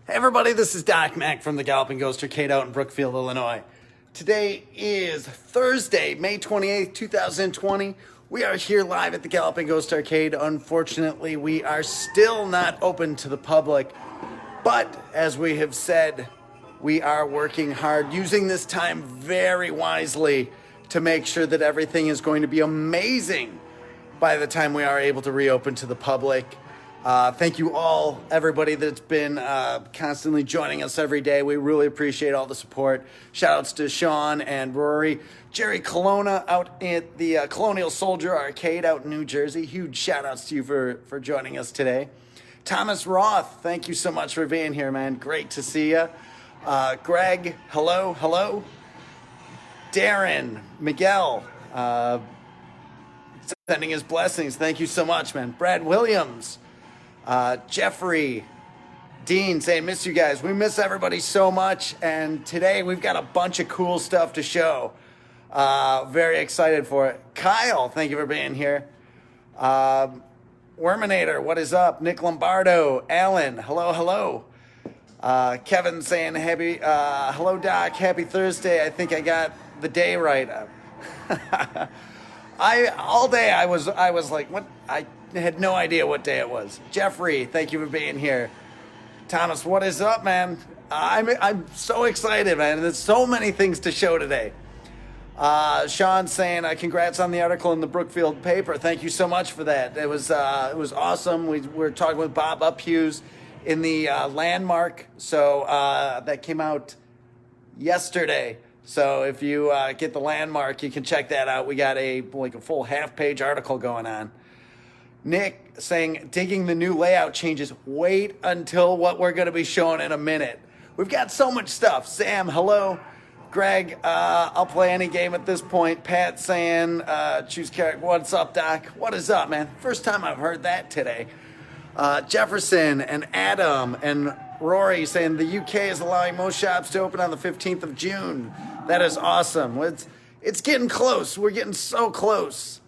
Hey everybody, this is Doc Mack from the Galloping Ghost Arcade out in Brookfield, Illinois. Today is Thursday, May 28th, 2020. We are here live at the Galloping Ghost Arcade. Unfortunately, we are still not open to the public, but as we have said, we are working hard, using this time very wisely to make sure that everything is going to be amazing by the time we are able to reopen to the public. Thank you all, everybody that's been constantly joining us every day. We really appreciate all the support. Shout outs to Sean and Rory. Jerry Colonna out at the Colonial Soldier Arcade out in New Jersey. Huge shout outs to you for joining us today. Thomas Roth, thank you so much for being here, man. Great to see you. Greg, hello. Darren, Miguel, sending his blessings. Thank you so much, man. Brad Williams. Jeffrey, Dean saying, miss you guys. We miss everybody so much. And today we've got a bunch of cool stuff to show. Very excited for it. Kyle, thank you for being here. Worminator, what is up? Nick Lombardo, Alan, hello. Kevin saying, hello Doc, happy Thursday. I think I got the day right. All day I was like, what? I had no idea what day it was. Jeffrey, thank you for being here. Thomas, what is up, man? I'm so excited, man. There's so many things to show today. Sean saying, congrats on the article in the Brookfield paper. Thank you so much for that. It was awesome. We were talking with Bob Uphughes in the Landmark. So that came out yesterday. So if you get the Landmark, you can check that out. We got a full half-page article going on. Nick saying, digging the new layout changes. Wait until what we're going to be showing in a minute. We've got so much stuff. Sam, hello. Greg, I'll play any game at this point. Pat saying, choose character. What's up, Doc? What is up, man? First time I've heard that today. Jefferson and Adam and Rory saying the UK is allowing most shops to open on the 15th of June. That is awesome. It's getting close. We're getting so close.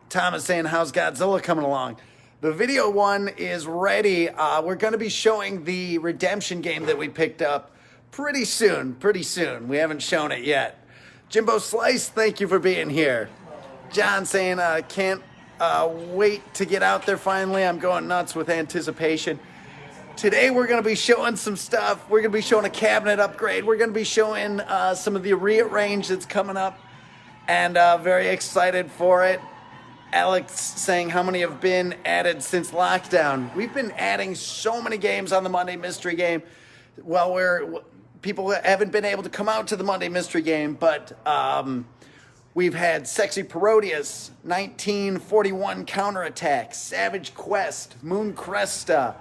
Thomas saying, how's Godzilla coming along? The video one is ready. We're going to be showing the Redemption game that we picked up pretty soon. We haven't shown it yet. Jimbo Slice, thank you for being here. John saying, can't wait to get out there finally. I'm going nuts with anticipation. Today we're going to be showing some stuff. We're going to be showing a cabinet upgrade. We're going to be showing some of the rearrange that's coming up. And very excited for it. Alex saying, how many have been added since lockdown? We've been adding so many games on the Monday Mystery Game. Well, people haven't been able to come out to the Monday Mystery Game, but we've had Sexy Parodius, 1941 Counterattack, Savage Quest, Moon Cresta.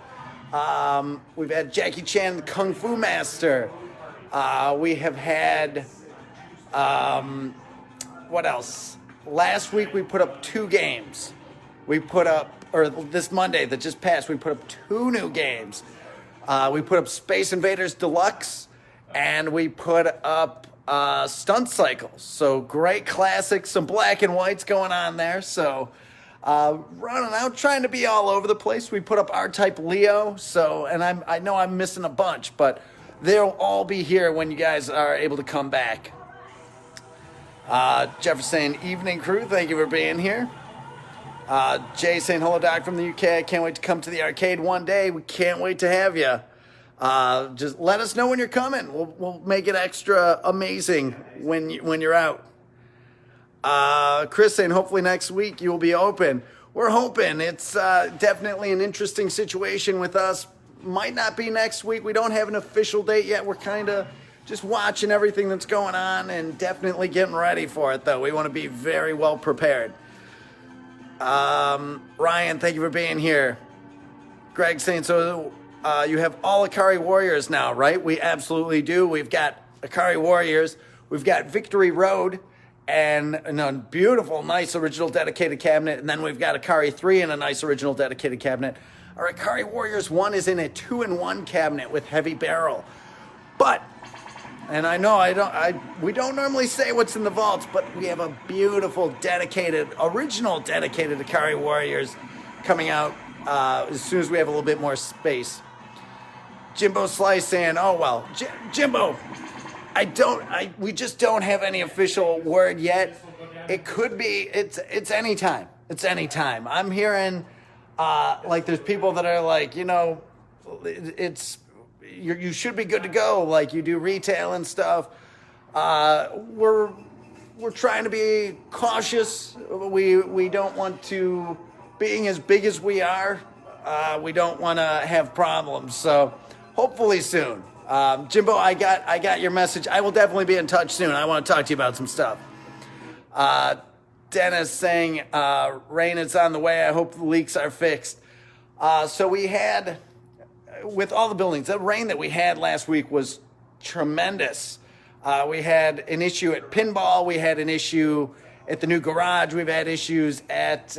We've had Jackie Chan, the Kung Fu Master. We have had, what else? Last week we put up 2 games. This Monday that just passed, we put up 2 new games. We put up Space Invaders Deluxe, and we put up Stunt Cycles. So great classics, some black and whites going on there. So running out, trying to be all over the place. We put up R-Type Leo. And I know I'm missing a bunch, but they'll all be here when you guys are able to come back. Jefferson, evening crew, thank you for being here. Jay saying, hello, Doc from the UK. I can't wait to come to the arcade one day. We can't wait to have you. Just let us know when you're coming. We'll make it extra amazing when you're out. Chris saying, hopefully next week you will be open. We're hoping. It's definitely an interesting situation with us. Might not be next week. We don't have an official date yet. We're kind of just watching everything that's going on and definitely getting ready for it, though. We want to be very well prepared. Ryan, thank you for being here. Greg saying, so you have all Akari Warriors now, right? We absolutely do. We've got Akari Warriors. We've got Victory Road and a beautiful, nice original dedicated cabinet. And then we've got Akari 3 in a nice original dedicated cabinet. Our Akari Warriors 1 is in a 2-in-1 cabinet with heavy barrel. But and I know we don't normally say what's in the vaults, but we have a beautiful original dedicated Akari Warriors coming out as soon as we have a little bit more space. Jimbo Slice saying, "Oh well, Jimbo, we just don't have any official word yet. It could be. It's anytime. It's anytime. I'm hearing, like there's people that are like, you should be good to go. Like you do retail and stuff. We're trying to be cautious. We don't want to, being as big as we are, we don't want to have problems. So hopefully soon." Jimbo, I got your message. I will definitely be in touch soon. I want to talk to you about some stuff. Dennis saying, rain is on the way. I hope the leaks are fixed. So we had, with all the buildings, the rain that we had last week was tremendous. We had an issue at Pinball. We had an issue at the new garage. We've had issues at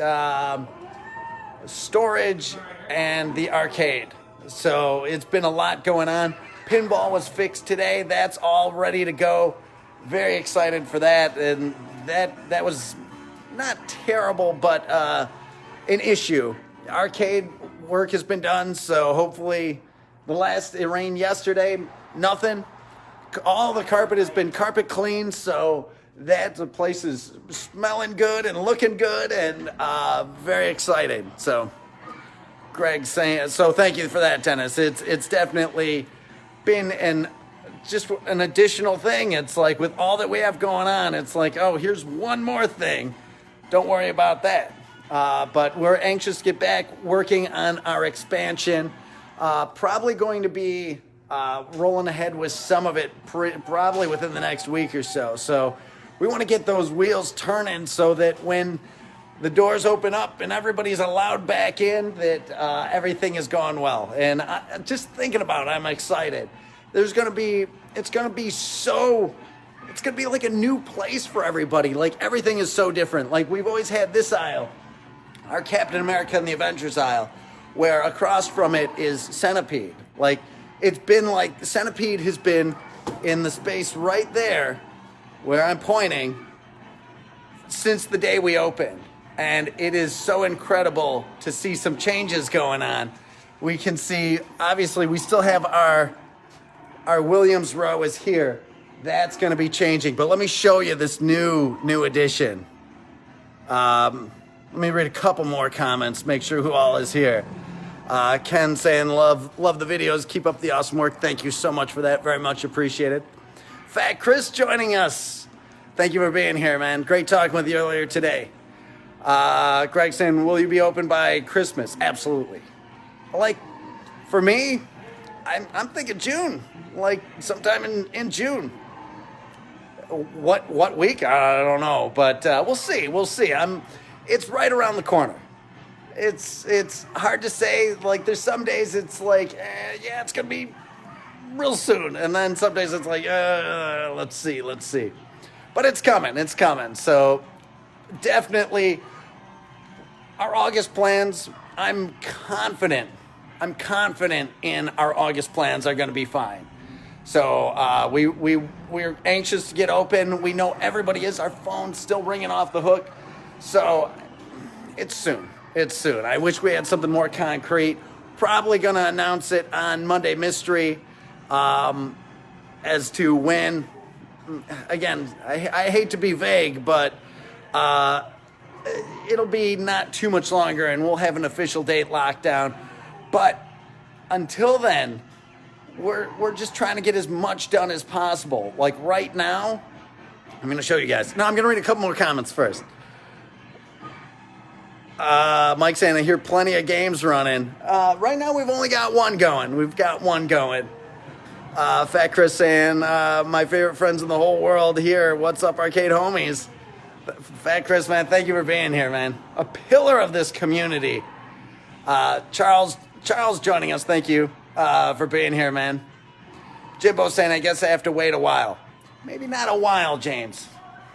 storage and the arcade. So it's been a lot going on. Pinball was fixed today. That's all ready to go. Very excited for that. And that was not terrible, but an issue. Arcade work has been done, so hopefully it rained yesterday, nothing. All the carpet has been carpet cleaned, so that the place is smelling good and looking good, and very excited. So Greg saying, so thank you for that, Dennis. It's definitely been just an additional thing. It's like with all that we have going on, it's like, oh, here's one more thing. Don't worry about that. But we're anxious to get back working on our expansion. Probably going to be rolling ahead with some of it probably within the next week or so. So we want to get those wheels turning so that when the doors open up and everybody's allowed back in, that everything is going well. And just thinking about it, I'm excited. It's going to be like a new place for everybody. Like everything is so different. Like we've always had this aisle, our Captain America and the Avengers aisle, where across from it is Centipede. Like it's been like Centipede has been in the space right there where I'm pointing since the day we opened. And it is so incredible to see some changes going on. We can see, obviously, we still have our Williams row is here. That's going to be changing. But let me show you this new addition. Let me read a couple more comments, make sure who all is here. Ken saying, love the videos. Keep up the awesome work. Thank you so much for that. Very much appreciated. Fat Chris joining us. Thank you for being here, man. Great talking with you earlier today. Greg saying, will you be open by Christmas? Absolutely. Like, for me, I'm thinking June. Like, sometime in June. What week? I don't know. But we'll see. It's right around the corner. It's hard to say. Like, there's some days it's like, yeah, it's going to be real soon. And then some days it's like, let's see. But it's coming. So, definitely, our August plans, I'm confident in our August plans are going to be fine. So we're anxious to get open. We know everybody is. Our phone's still ringing off the hook. So it's soon. I wish we had something more concrete. Probably going to announce it on Monday Mystery as to when. Again, I hate to be vague, but it'll be not too much longer, and we'll have an official date locked down. But until then, we're just trying to get as much done as possible. Like right now, I'm going to show you guys. No, I'm going to read a couple more comments first. Mike saying, I hear plenty of games running. Right now, we've only got one going. Fat Chris saying, my favorite friends in the whole world here. What's up, arcade homies? Fat Chris, man, thank you for being here, man. A pillar of this community. Charles joining us. Thank you for being here, man. Jimbo saying, I guess I have to wait a while. Maybe not a while, James.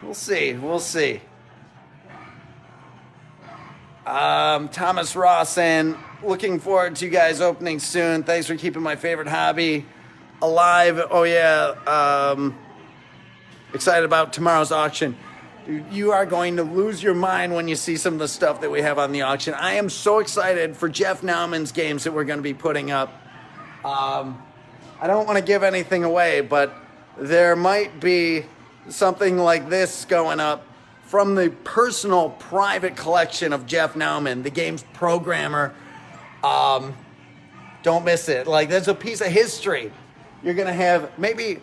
We'll see. Thomas Ross saying, looking forward to you guys opening soon. Thanks for keeping my favorite hobby alive. Oh, yeah. Excited about tomorrow's auction. Dude, you are going to lose your mind when you see some of the stuff that we have on the auction. I am so excited for Jeff Naumann's games that we're going to be putting up. I don't want to give anything away, but there might be something like this going up from the personal private collection of Jeff Nauman, the game's programmer. Don't miss it. Like, there's a piece of history. You're going to have, maybe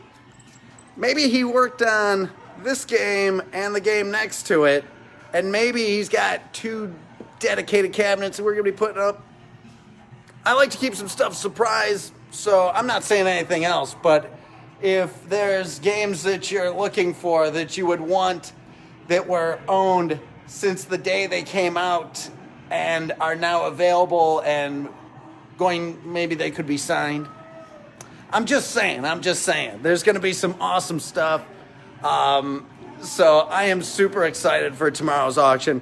he worked on this game and the game next to it, and maybe he's got 2 dedicated cabinets that we're going to be putting up. I like to keep some stuff surprise, so I'm not saying anything else, but if there's games that you're looking for that you would want that were owned since the day they came out and are now available and maybe they could be signed. I'm just saying. There's going to be some awesome stuff. So I am super excited for tomorrow's auction.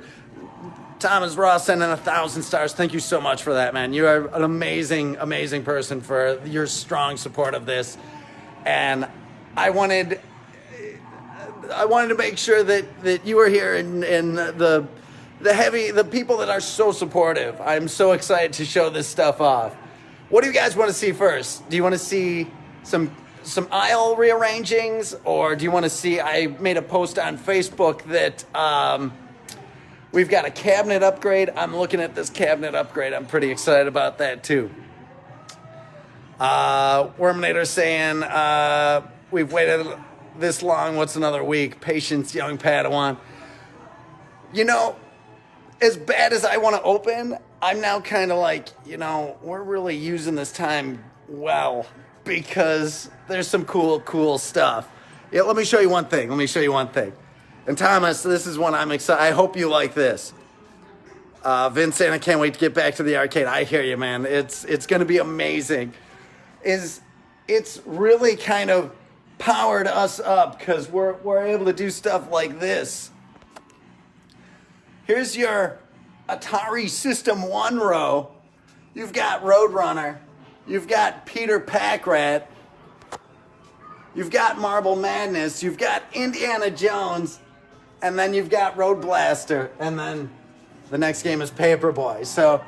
Thomas Ross sending 1,000 stars. Thank you so much for that, man. You are an amazing, amazing person for your strong support of this. And I wanted to make sure that you were here and the people that are so supportive. I'm so excited to show this stuff off. What do you guys want to see first? Do you want to see some aisle rearrangings, or do you want to see? I made a post on Facebook that we've got a cabinet upgrade. I'm looking at this cabinet upgrade. I'm pretty excited about that too. Worminator saying we've waited this long. What's another week? Patience, young Padawan. You know, as bad as I want to open, I'm now kind of like, we're really using this time well because there's some cool stuff. Yeah, let me show you one thing. And Thomas, this is one I'm excited. I hope you like this. Vince saying, I can't wait to get back to the arcade. I hear you, man. It's going to be amazing. It's really kind of powered us up because we're able to do stuff like this. Here's your Atari System 1 row. You've got Roadrunner. You've got Peter Packrat. You've got Marble Madness. You've got Indiana Jones. And then you've got Road Blaster. And then the next game is Paperboy. So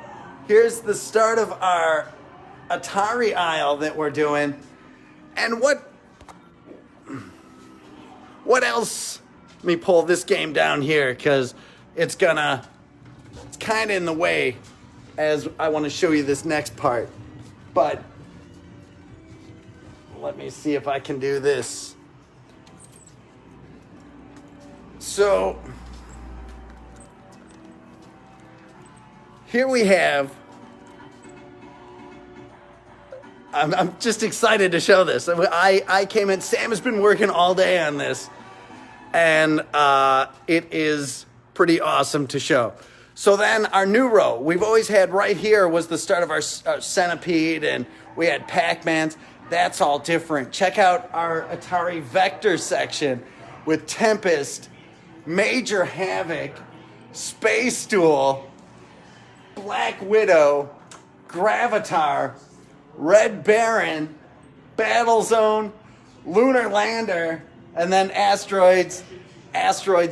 here's the start of our Atari aisle that we're doing. And what else? Let me pull this game down here because it's kind of in the way as I want to show you this next part. But let me see if I can do this. So here we have, I'm just excited to show this. I came in, Sam has been working all day on this, and it is pretty awesome to show. So then our new row, we've always had right here was the start of our Centipede, and we had Pac-Mans. That's all different. Check out our Atari Vector section with Tempest, Major Havoc, Space Duel, Black Widow, Gravatar, Red Baron, Battlezone, Lunar Lander, and then Asteroids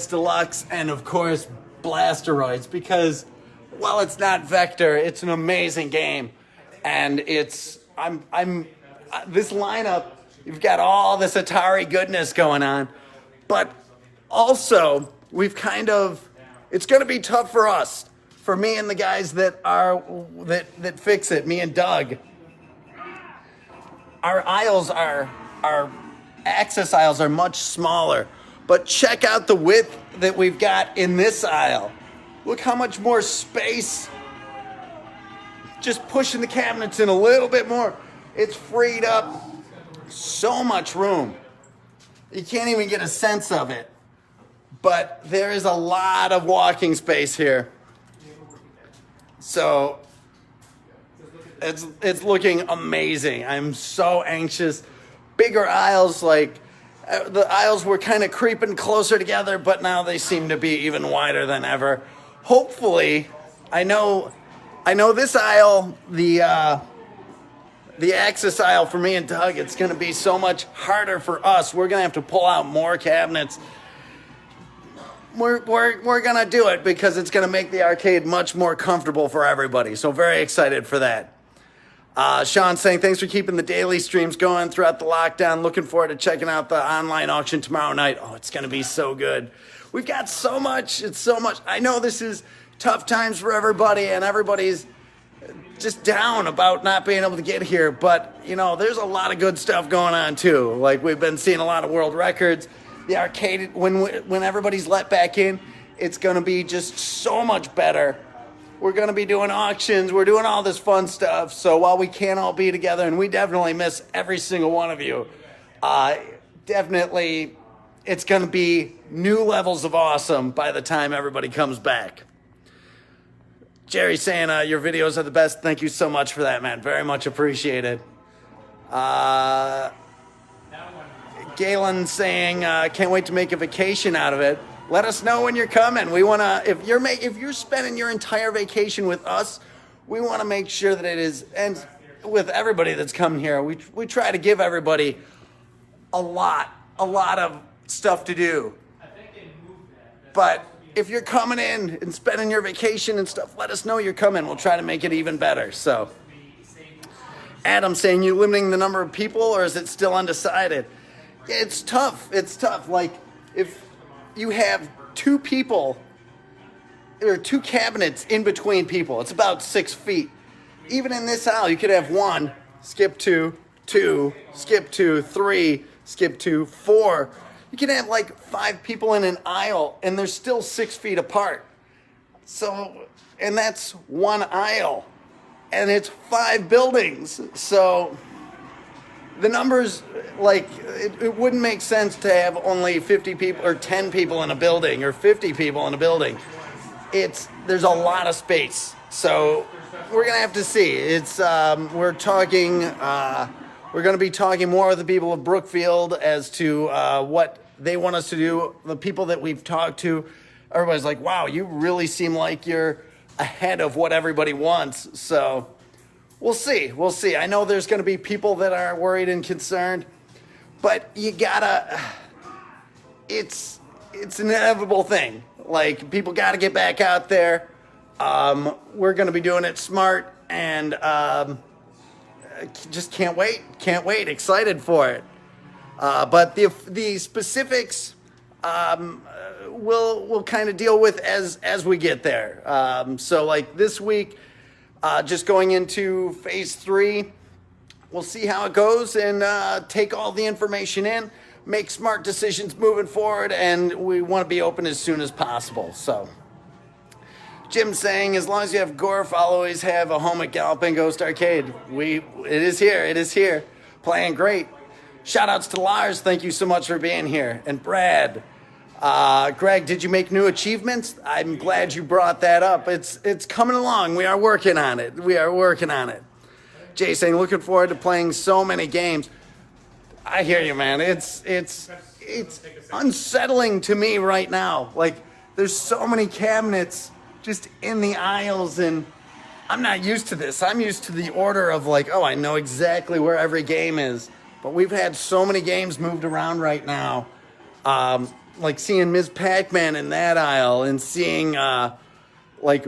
Deluxe, and of course Blasteroids, because while it's not Vector, it's an amazing game. And it's this lineup, you've got all this Atari goodness going on, but also it's going to be tough for us, for me and the guys that fix it, me and Doug. Our aisles our access aisles are much smaller, but check out the width that we've got in this aisle. Look how much more space. Just pushing the cabinets in a little bit more. It's freed up so much room. You can't even get a sense of it. But there is a lot of walking space here. So it's looking amazing. I'm so anxious. Bigger aisles, like the aisles were kind of creeping closer together, but now they seem to be even wider than ever. Hopefully, I know this aisle, the access aisle for me and Doug, it's going to be so much harder for us. We're going to have to pull out more cabinets. We're going to do it because it's going to make the arcade much more comfortable for everybody. So very excited for that. Sean saying, thanks for keeping the daily streams going throughout the lockdown. Looking forward to checking out the online auction tomorrow night. Oh, it's going to be so good. We've got so much. It's so much. I know this is tough times for everybody, and everybody's just down about not being able to get here. But, you know, there's a lot of good stuff going on, too. Like, we've been seeing a lot of world records. The arcade, when everybody's let back in, it's going to be just so much better. We're going to be doing auctions. We're doing all this fun stuff. So while we can't all be together, and we definitely miss every single one of you, definitely it's going to be new levels of awesome by the time everybody comes back. Jerry saying your videos are the best. Thank you so much for that, man. Very much appreciated. Galen saying can't wait to make a vacation out of it. Let us know when you're coming. We want to, if you're spending your entire vacation with us, we want to make sure that it is, and with everybody that's coming here, we try to give everybody a lot of stuff to do. But if you're coming in and spending your vacation and stuff, let us know you're coming. We'll try to make it even better. So, Adam saying, you limiting the number of people, or is it still undecided? It's tough. It's tough. Like, if you have two people, or two cabinets in between people, it's about 6 feet. Even in this aisle, you could have one, skip two, skip two, three, skip two, four. You can have like 5 people in an aisle, and they're still 6 feet apart. So, and that's one aisle, and it's 5 buildings. So the numbers, like, it wouldn't make sense to have only 50 people or 10 people in a building or 50 people in a building. There's a lot of space. So we're going to have to see. We're going to be talking more with the people of Brookfield as to what they want us to do. The people that we've talked to, everybody's like, wow, you really seem like you're ahead of what everybody wants. So we'll see. We'll see. I know there's going to be people that are worried and concerned, but you gotta, it's an inevitable thing. Like, people got to get back out there. We're going to be doing it smart, and just can't wait. Can't wait. Excited for it. But the specifics we'll kind of deal with as we get there. So like this week, just going into phase 3, we'll see how it goes and take all the information in, make smart decisions moving forward, and we want to be open as soon as possible. So Jim saying, as long as you have Gorf, I'll always have a home at Galloping Ghost Arcade. It is here, playing great. Shout outs to Lars, thank you so much for being here. And Brad, Greg, did you make new achievements? I'm glad you brought that up. It's coming along. We are working on it. Jay saying, looking forward to playing so many games. I hear you, man. It's unsettling to me right now. Like, there's so many cabinets just in the aisles, and I'm not used to this. I'm used to the order of like, oh, I know exactly where every game is. But we've had so many games moved around right now. Like seeing Ms. Pac-Man in that aisle and seeing like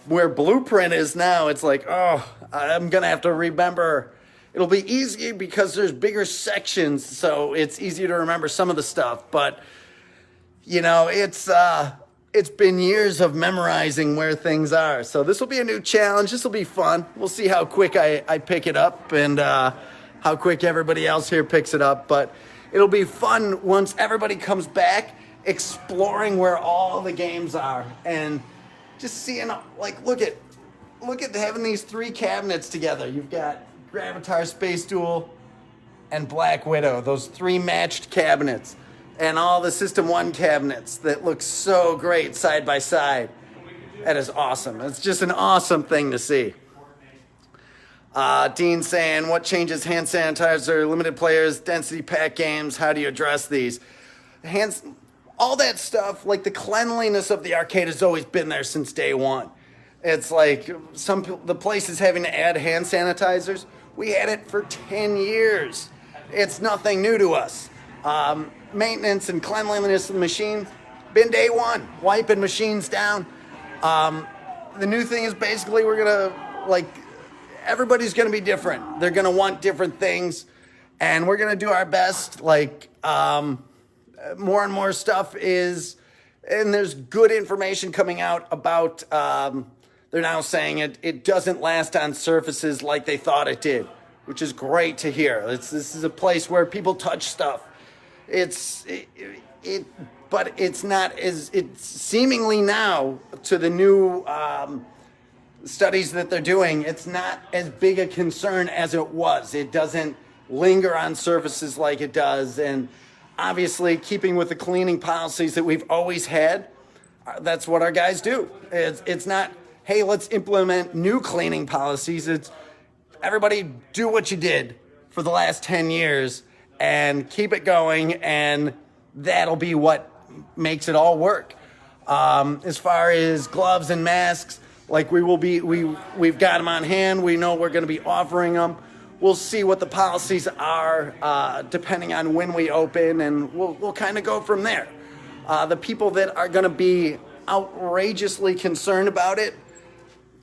where Blueprint is now. It's like, oh, I'm going to have to remember. It'll be easy because there's bigger sections, so it's easier to remember some of the stuff. But, you know, it's been years of memorizing where things are. So this will be a new challenge. This will be fun. We'll see how quick I pick it up and how quick everybody else here picks it up. But it'll be fun once everybody comes back, exploring where all the games are and just seeing, like, look at having these 3 cabinets together. You've got Gravatar, Space Duel, and Black Widow, those 3 matched cabinets, and all the System 1 cabinets that look so great side by side. That is awesome. It's just an awesome thing to see. Dean saying, what changes hand sanitizer, limited players, density pack games, how do you address these? All that stuff, like the cleanliness of the arcade has always been there since day one. It's like the place is having to add hand sanitizers. We had it for 10 years. It's nothing new to us. Maintenance and cleanliness of the machine, been day one, wiping machines down. The new thing is basically we're going to, like, everybody's going to be different. They're going to want different things, and we're going to do our best. Like, more and more stuff is, and there's good information coming out about, they're now saying it doesn't last on surfaces like they thought it did, which is great to hear. This is a place where people touch stuff. But it's not as, it's seemingly now to the new studies that they're doing, it's not as big a concern as it was. It doesn't linger on surfaces like it does. And obviously, keeping with the cleaning policies that we've always had, that's what our guys do. It's not, hey, let's implement new cleaning policies. It's everybody do what you did for the last 10 years and keep it going, and that'll be what makes it all work. As far as gloves and masks, like we've got them on hand. We know we're going to be offering them. We'll see what the policies are depending on when we open, and we'll kind of go from there. The people that are going to be outrageously concerned about it,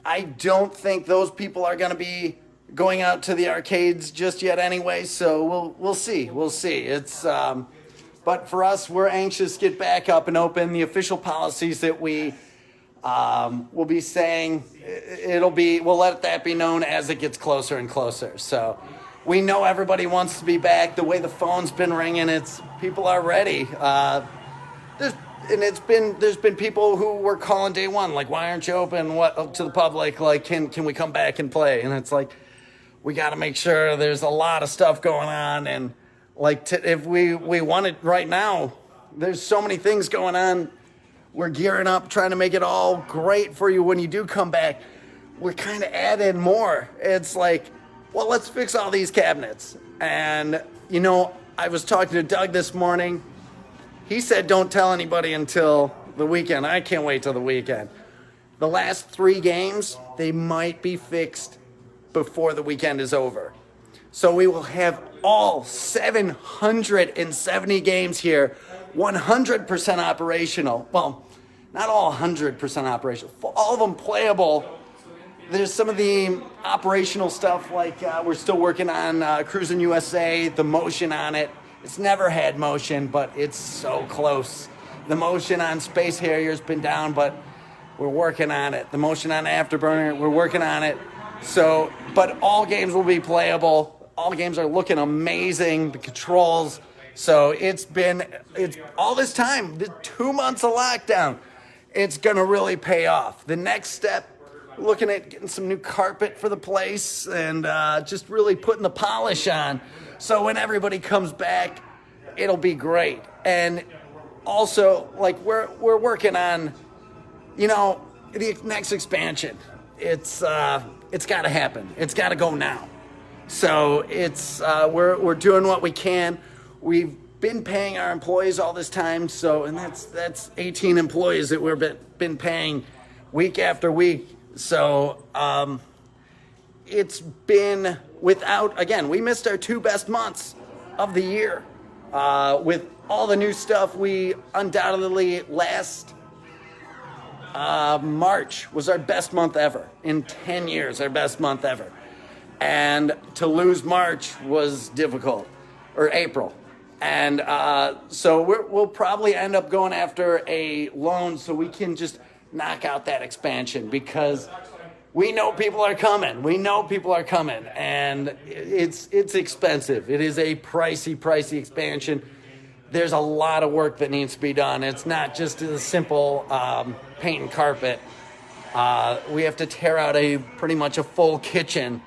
I don't think those people are going to be going out to the arcades just yet anyway. So we'll see. We'll see. It's but for us, we're anxious to get back up and open. The official policies that we will be saying, we'll let that be known as it gets closer and closer. So we know everybody wants to be back. The way the phone's been ringing, people are ready. There's been people who were calling day one, like, why aren't you open? What to the public? Like, can we come back and play? And it's like, we got to make sure there's a lot of stuff going on. And like, if we want it right now, there's so many things going on. We're gearing up, trying to make it all great for you when you do come back. We're kind of adding more. It's like, well, let's fix all these cabinets. And, I was talking to Doug this morning. He said, don't tell anybody until the weekend. I can't wait till the weekend. The last 3 games, they might be fixed before the weekend is over. So we will have all 770 games here, 100% operational. Well, not all 100% operational. All of them playable. There's some of the operational stuff, like we're still working on Cruising USA, the motion on it. It's never had motion, but it's so close. The motion on Space Harrier's been down, but we're working on it. The motion on Afterburner, we're working on it. So, but all games will be playable. All games are looking amazing. The controls. So it's all this time, the 2 months of lockdown, it's going to really pay off. The next step, looking at getting some new carpet for the place and just really putting the polish on. So when everybody comes back, it'll be great. And also, like, we're working on, the next expansion. It's got to happen. It's got to go now. So we're doing what we can. We've been paying our employees all this time. So, and that's 18 employees that we've been paying week after week. So it's been again, we missed our 2 best months of the year. With all the new stuff, we undoubtedly last March was our best month ever. In 10 years, our best month ever. And to lose March was difficult, or April. And so we'll probably end up going after a loan so we can just knock out that expansion, because we know people are coming. And it's expensive. It is a pricey expansion. There's a lot of work that needs to be done. It's not just a simple paint and carpet. We have to tear out pretty much a full kitchen.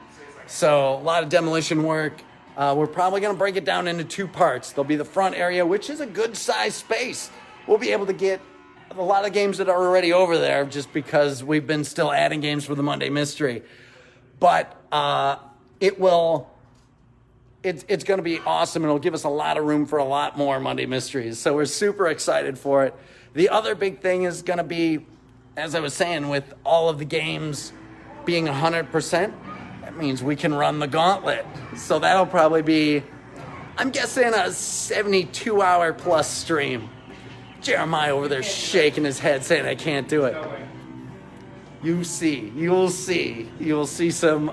So a lot of demolition work. We're probably going to break it down into 2 parts. There'll be the front area, which is a good size space. We'll be able to get a lot of games that are already over there just because we've been still adding games for the Monday Mystery. But it's going to be awesome, and it'll give us a lot of room for a lot more Monday Mysteries. So we're super excited for it. The other big thing is going to be, as I was saying, with all of the games being 100%, that means we can run the gauntlet. So that'll probably be, I'm guessing, a 72-hour plus stream. Jeremiah over there shaking his head saying I can't do it. You'll see some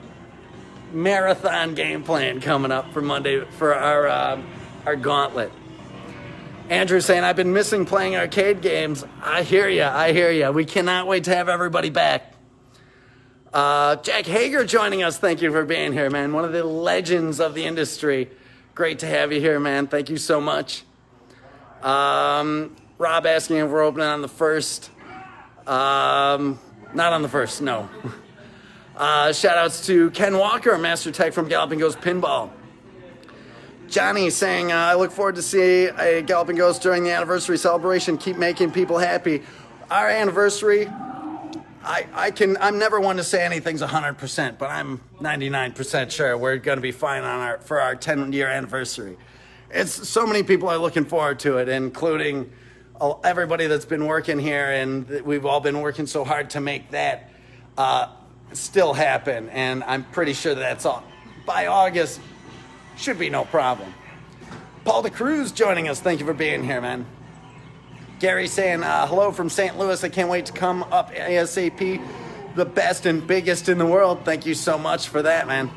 marathon game plan coming up for Monday for our gauntlet. Andrew saying, I've been missing playing arcade games. I hear ya. We cannot wait to have everybody back. Jack Hager joining us. Thank you for being here, man. One of the legends of the industry. Great to have you here, man. Thank you so much. Rob asking if we're opening on the 1st. Not on the 1st, no. Shout outs to Ken Walker, Master Tech from Galloping Ghost Pinball. Johnny saying, I look forward to see a Galloping Ghost during the anniversary celebration. Keep making people happy. Our anniversary, I'm never one to say anything's 100%, but I'm 99% sure we're going to be fine for our 10-year anniversary. It's so many people are looking forward to it, including everybody that's been working here, and we've all been working so hard to make that still happen, and I'm pretty sure that's all. By August, should be no problem. Paul DeCruz joining us. Thank you for being here, man. Gary saying, hello from St. Louis. I can't wait to come up ASAP. The best and biggest in the world. Thank you so much for that, man.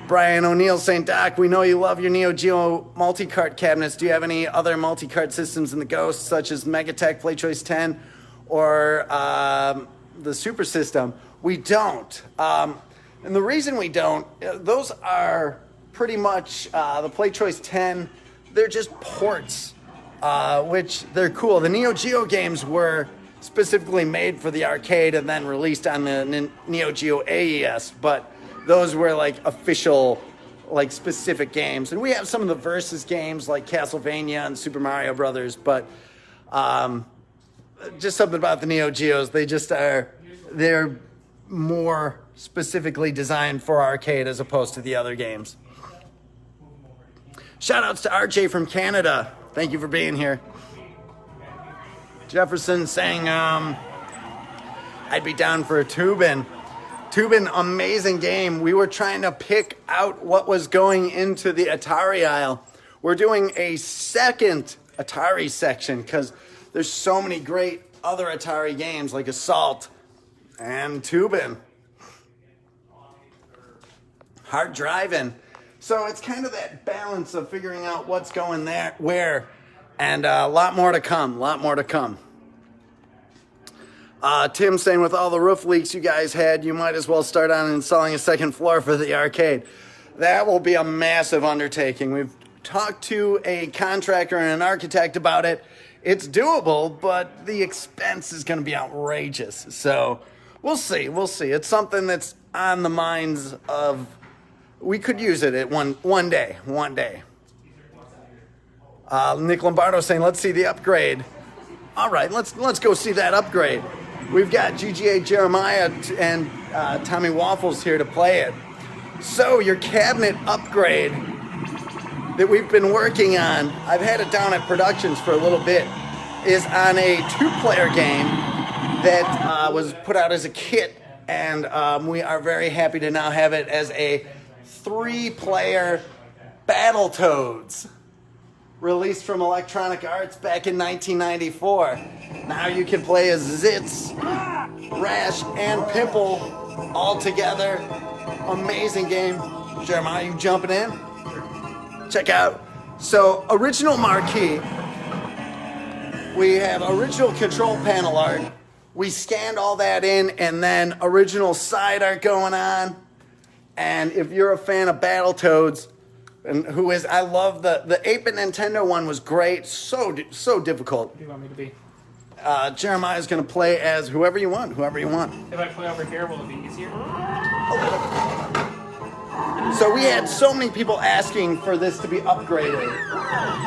Brian O'Neill saying, Doc, we know you love your Neo Geo multi-cart cabinets. Do you have any other multi-cart systems in the Ghost, such as Megatech, PlayChoice 10, or the Super System? We don't. And the reason we don't, those are pretty much the PlayChoice 10. They're just ports, which they're cool. The Neo Geo games were specifically made for the arcade and then released on the Neo Geo AES, but those were like official, like specific games. And we have some of the Versus games like Castlevania and Super Mario Brothers, but just something about the Neo Geos. They're more specifically designed for arcade as opposed to the other games. Shout outs to RJ from Canada. Thank you for being here. Jefferson saying, I'd be down for a Tubin. Tubin, amazing game. We were trying to pick out what was going into the Atari aisle. We're doing a second Atari section because there's so many great other Atari games like Assault and Tubin. Hard driving. So it's kind of that balance of figuring out what's going there, where, and a lot more to come, Tim saying, with all the roof leaks you guys had, you might as well start on installing a second floor for the arcade. That will be a massive undertaking. We've talked to a contractor and an architect about it. It's doable, but the expense is going to be outrageous. So we'll see. It's something that's on the minds of, we could use it at one day. Nick Lombardo saying, let's see the upgrade. All right, let's go see that upgrade. We've got GGA Jeremiah and Tommy Waffles here to play it. So your cabinet upgrade that we've been working on, I've had it down at Productions for a little bit, is on a 2-player game that was put out as a kit, and we are very happy to now have it as a 3-player Battletoads, released from Electronic Arts back in 1994. Now you can play as Zitz, Rash, and Pimple all together. Amazing game. Jeremiah, you jumping in? Check out. So, original marquee. We have original control panel art. We scanned all that in, and then original side art going on. And if you're a fan of Battletoads, and I love the 8-bit Nintendo one was great, so difficult. What do you want me to be? Jeremiah's going to play as whoever you want. If I play over here, will it be easier? So we had so many people asking for this to be upgraded,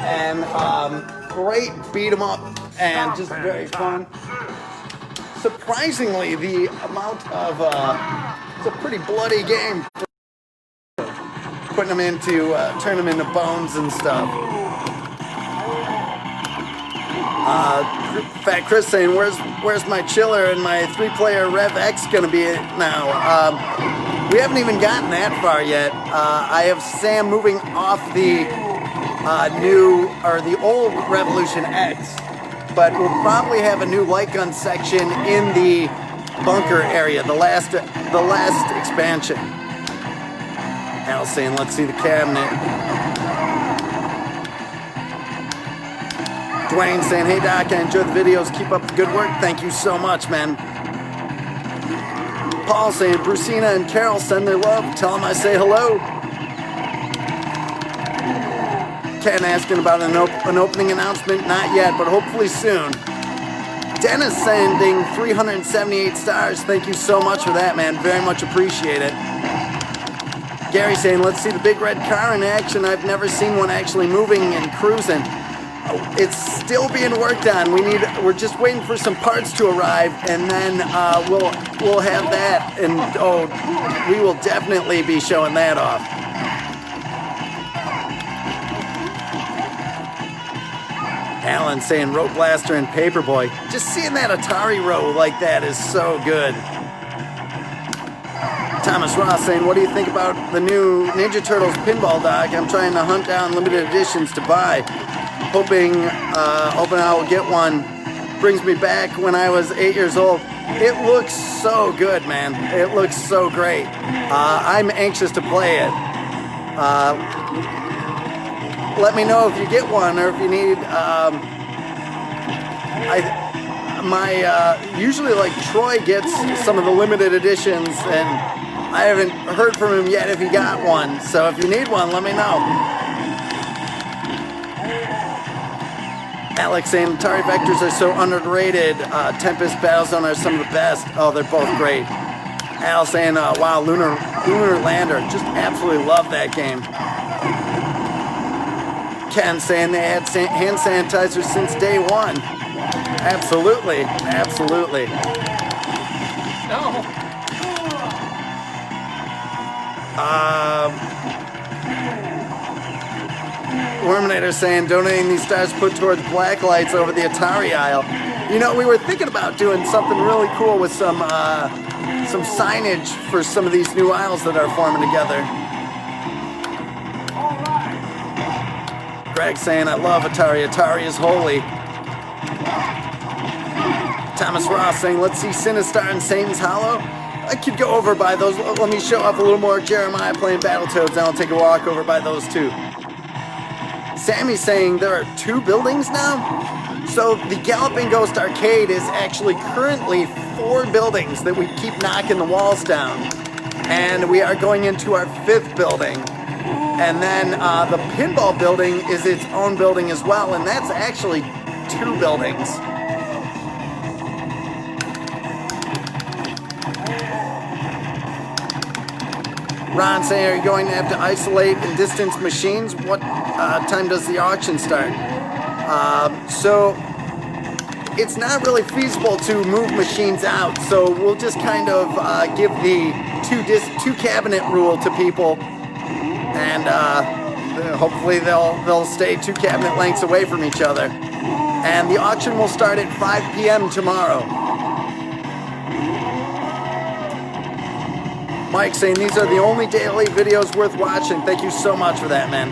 and great beat 'em up, and just very fun. Surprisingly, the amount of it's a pretty bloody game. Putting them into, turn them into bones and stuff. Fat Chris saying, where's my chiller and my 3-player Rev X gonna be now? We haven't even gotten that far yet. I have Sam moving off the the old Revolution X, but we'll probably have a new light gun section in the bunker area, the last expansion. Al saying, let's see the cabinet. Dwayne saying, hey Doc, I enjoy the videos. Keep up the good work. Thank you so much, man. Paul saying, Brucina and Carol send their love. Tell them I say hello. Ken asking about an opening announcement. Not yet, but hopefully soon. Dennis sending 378 stars. Thank you so much for that, man. Very much appreciate it. Gary saying, let's see the big red car in action. I've never seen one actually moving and cruising. It's still being worked on. We're just waiting for some parts to arrive, and then we'll have that, and we will definitely be showing that off. Alan saying Rope Blaster and Paperboy. Just seeing that Atari row like that is so good. Thomas Ross saying, what do you think about the new Ninja Turtles pinball, Doc? I'm trying to hunt down limited editions to buy. Hoping I'll get one. Brings me back when I was 8 years old. It looks so good, man. It looks so great. I'm anxious to play it. Let me know if you get one or if you need. Usually like Troy gets some of the limited editions, and I haven't heard from him yet if he got one. So if you need one, let me know. Alex saying Atari Vectors are so underrated. Tempest, Battlezone are some of the best. Oh, they're both great. Al saying, wow, Lunar Lander. Just absolutely love that game. Ken saying they had hand sanitizer since day one. Absolutely, absolutely. No. Worminator saying donating these stars put towards black lights over the Atari aisle. You know, we were thinking about doing something really cool with some signage for some of these new aisles that are forming together. Greg saying, I love Atari. Atari is holy. Thomas Ross saying, let's see Sinistar and Satan's Hollow. I could go over by those. Let me show off a little more Jeremiah playing Battletoads, and I'll take a walk over by those too. Sammy's saying there are 2 buildings now? So the Galloping Ghost Arcade is actually currently 4 buildings that we keep knocking the walls down. And we are going into our 5th building. And then the pinball building is its own building as well, and that's actually 2 buildings. Ron saying, are you going to have to isolate and distance machines? What time does the auction start? So it's not really feasible to move machines out, so we'll just kind of give the 2 cabinet rule to people, and hopefully they'll stay 2 cabinet lengths away from each other. And the auction will start at 5 p.m. tomorrow. Mike saying these are the only daily videos worth watching. Thank you so much for that, man.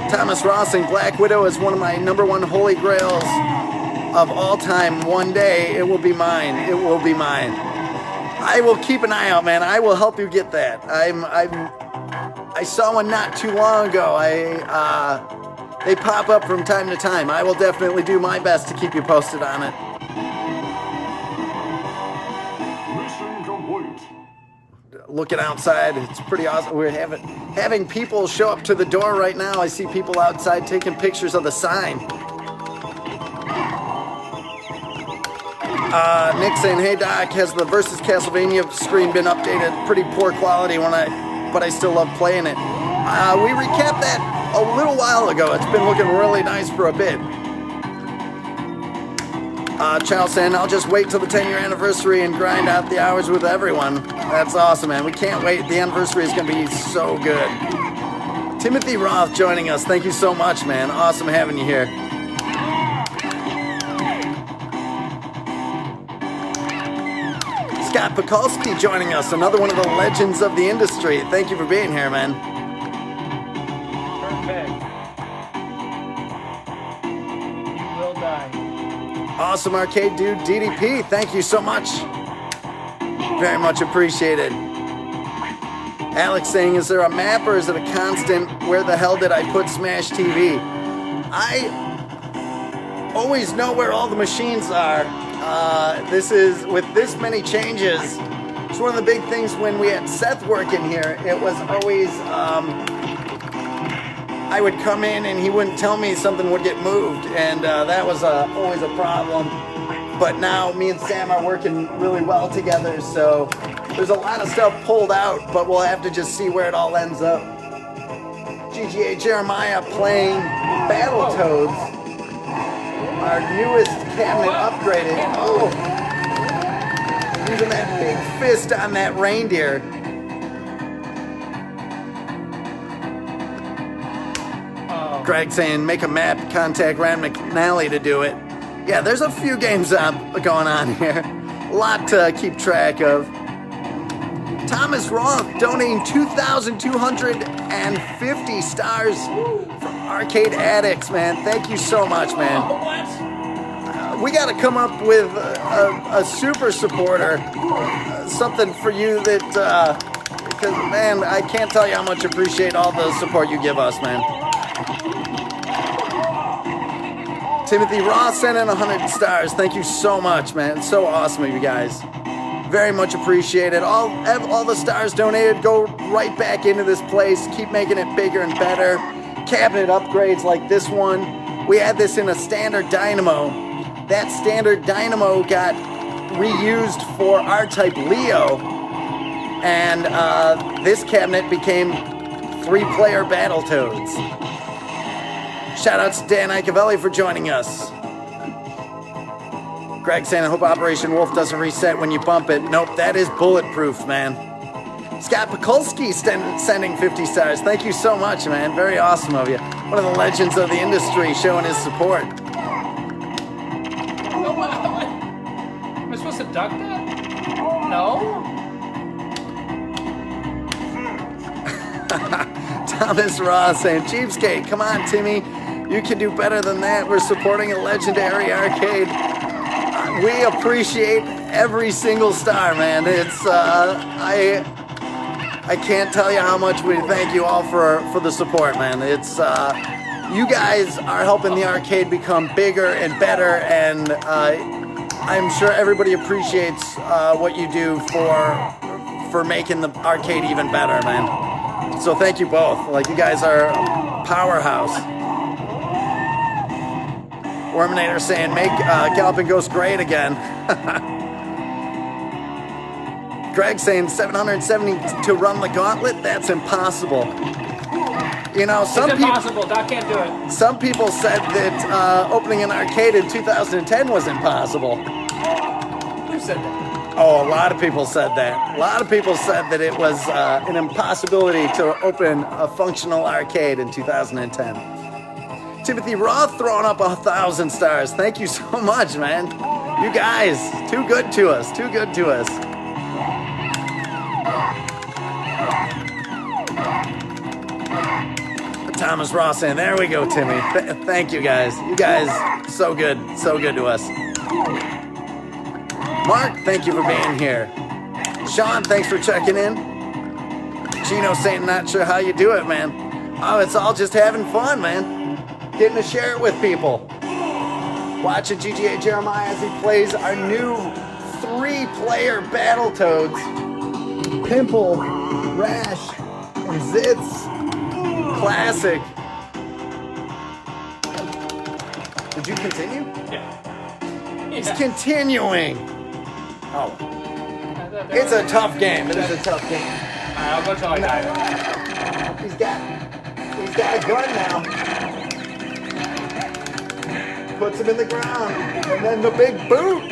Thomas Ross saying Black Widow is one of my #1 holy grails of all time. One day it will be mine. It will be mine. I will keep an eye out, man. I will help you get that. I saw one not too long ago. They pop up from time to time. I will definitely do my best to keep you posted on it. Looking outside, it's pretty awesome. We're having people show up to the door right now. I see people outside taking pictures of the sign. Nick saying, hey Doc, has the Versus Castlevania screen been updated? Pretty poor quality but I still love playing it. We recapped that a little while ago. It's been looking really nice for a bit. Charles saying, I'll just wait till the 10-year anniversary and grind out the hours with everyone. That's awesome, man. We can't wait. The anniversary is going to be so good. Timothy Roth joining us. Thank you so much, man. Awesome having you here. Scott Pekulski joining us. Another one of the legends of the industry. Thank you for being here, man. Perfect. You will die. Awesome arcade dude, DDP. Thank you so much. Very much appreciated. Alex saying, is there a map or is it a constant? Where the hell did I put Smash TV? I always know where all the machines are. This is, with this many changes, it's one of the big things when we had Seth working here. It was always, I would come in and he wouldn't tell me something would get moved, and that was always a problem. But now me and Sam are working really well together, so there's a lot of stuff pulled out, but we'll have to just see where it all ends up. GGA Jeremiah playing Battletoads, our newest cabinet upgraded. Oh, using that big fist on that reindeer. Greg saying, make a map, contact Rand McNally to do it. Yeah, there's a few games going on here. A lot to keep track of. Thomas Roth donating 2,250 stars from Arcade Addicts, man. Thank you so much, man. We got to come up with a super supporter, something for you that, because, man, I can't tell you how much I appreciate all the support you give us, man. Timothy Ross sent in 100 stars. Thank you so much, man. It's so awesome of you guys. Very much appreciated. All the stars donated go right back into this place. Keep making it bigger and better. Cabinet upgrades like this one. We had this in a standard dynamo. That standard dynamo got reused for R-Type Leo. And this cabinet became 3-player Battletoads. Shout out to Dan Icavelli for joining us. Greg saying, I hope Operation Wolf doesn't reset when you bump it. Nope, that is bulletproof, man. Scott Pekulski sending 50 stars. Thank you so much, man. Very awesome of you. One of the legends of the industry showing his support. Oh, wow. Am I supposed to duck that? No? Thomas Ross saying, Cheapskate, come on, Timmy. You can do better than that. We're supporting a legendary arcade. We appreciate every single star, man. It's I can't tell you how much we thank you all for the support, man. It's you guys are helping the arcade become bigger and better, and I'm sure everybody appreciates what you do for making the arcade even better, man. So thank you both. Like, you guys are a powerhouse. Worminator saying, make Galloping Ghost great again. Greg saying 770 to run the gauntlet? That's impossible. You know, It's impossible. Doc can't do it. Some people said that opening an arcade in 2010 was impossible. Who said that? Oh, a lot of people said that. A lot of people said that it was an impossibility to open a functional arcade in 2010. Timothy Roth throwing up 1,000 stars. Thank you so much, man. You guys, too good to us. Too good to us. Thomas Ross saying, there we go, Timmy. Thank you, guys. You guys, so good to us. Mark, thank you for being here. Sean, thanks for checking in. Gino saying, not sure how you do it, man. Oh, it's all just having fun, man. Getting to share it with people. Watching GGA Jeremiah as he plays our new 3-player Battletoads. Pimple, Rash, and Zitz. Classic. Did you continue? Yeah. He's continuing. Oh. It's a tough game. It is a tough game. Alright, I'll go till I die. He's got a gun now. Puts him in the ground. And then the big boot.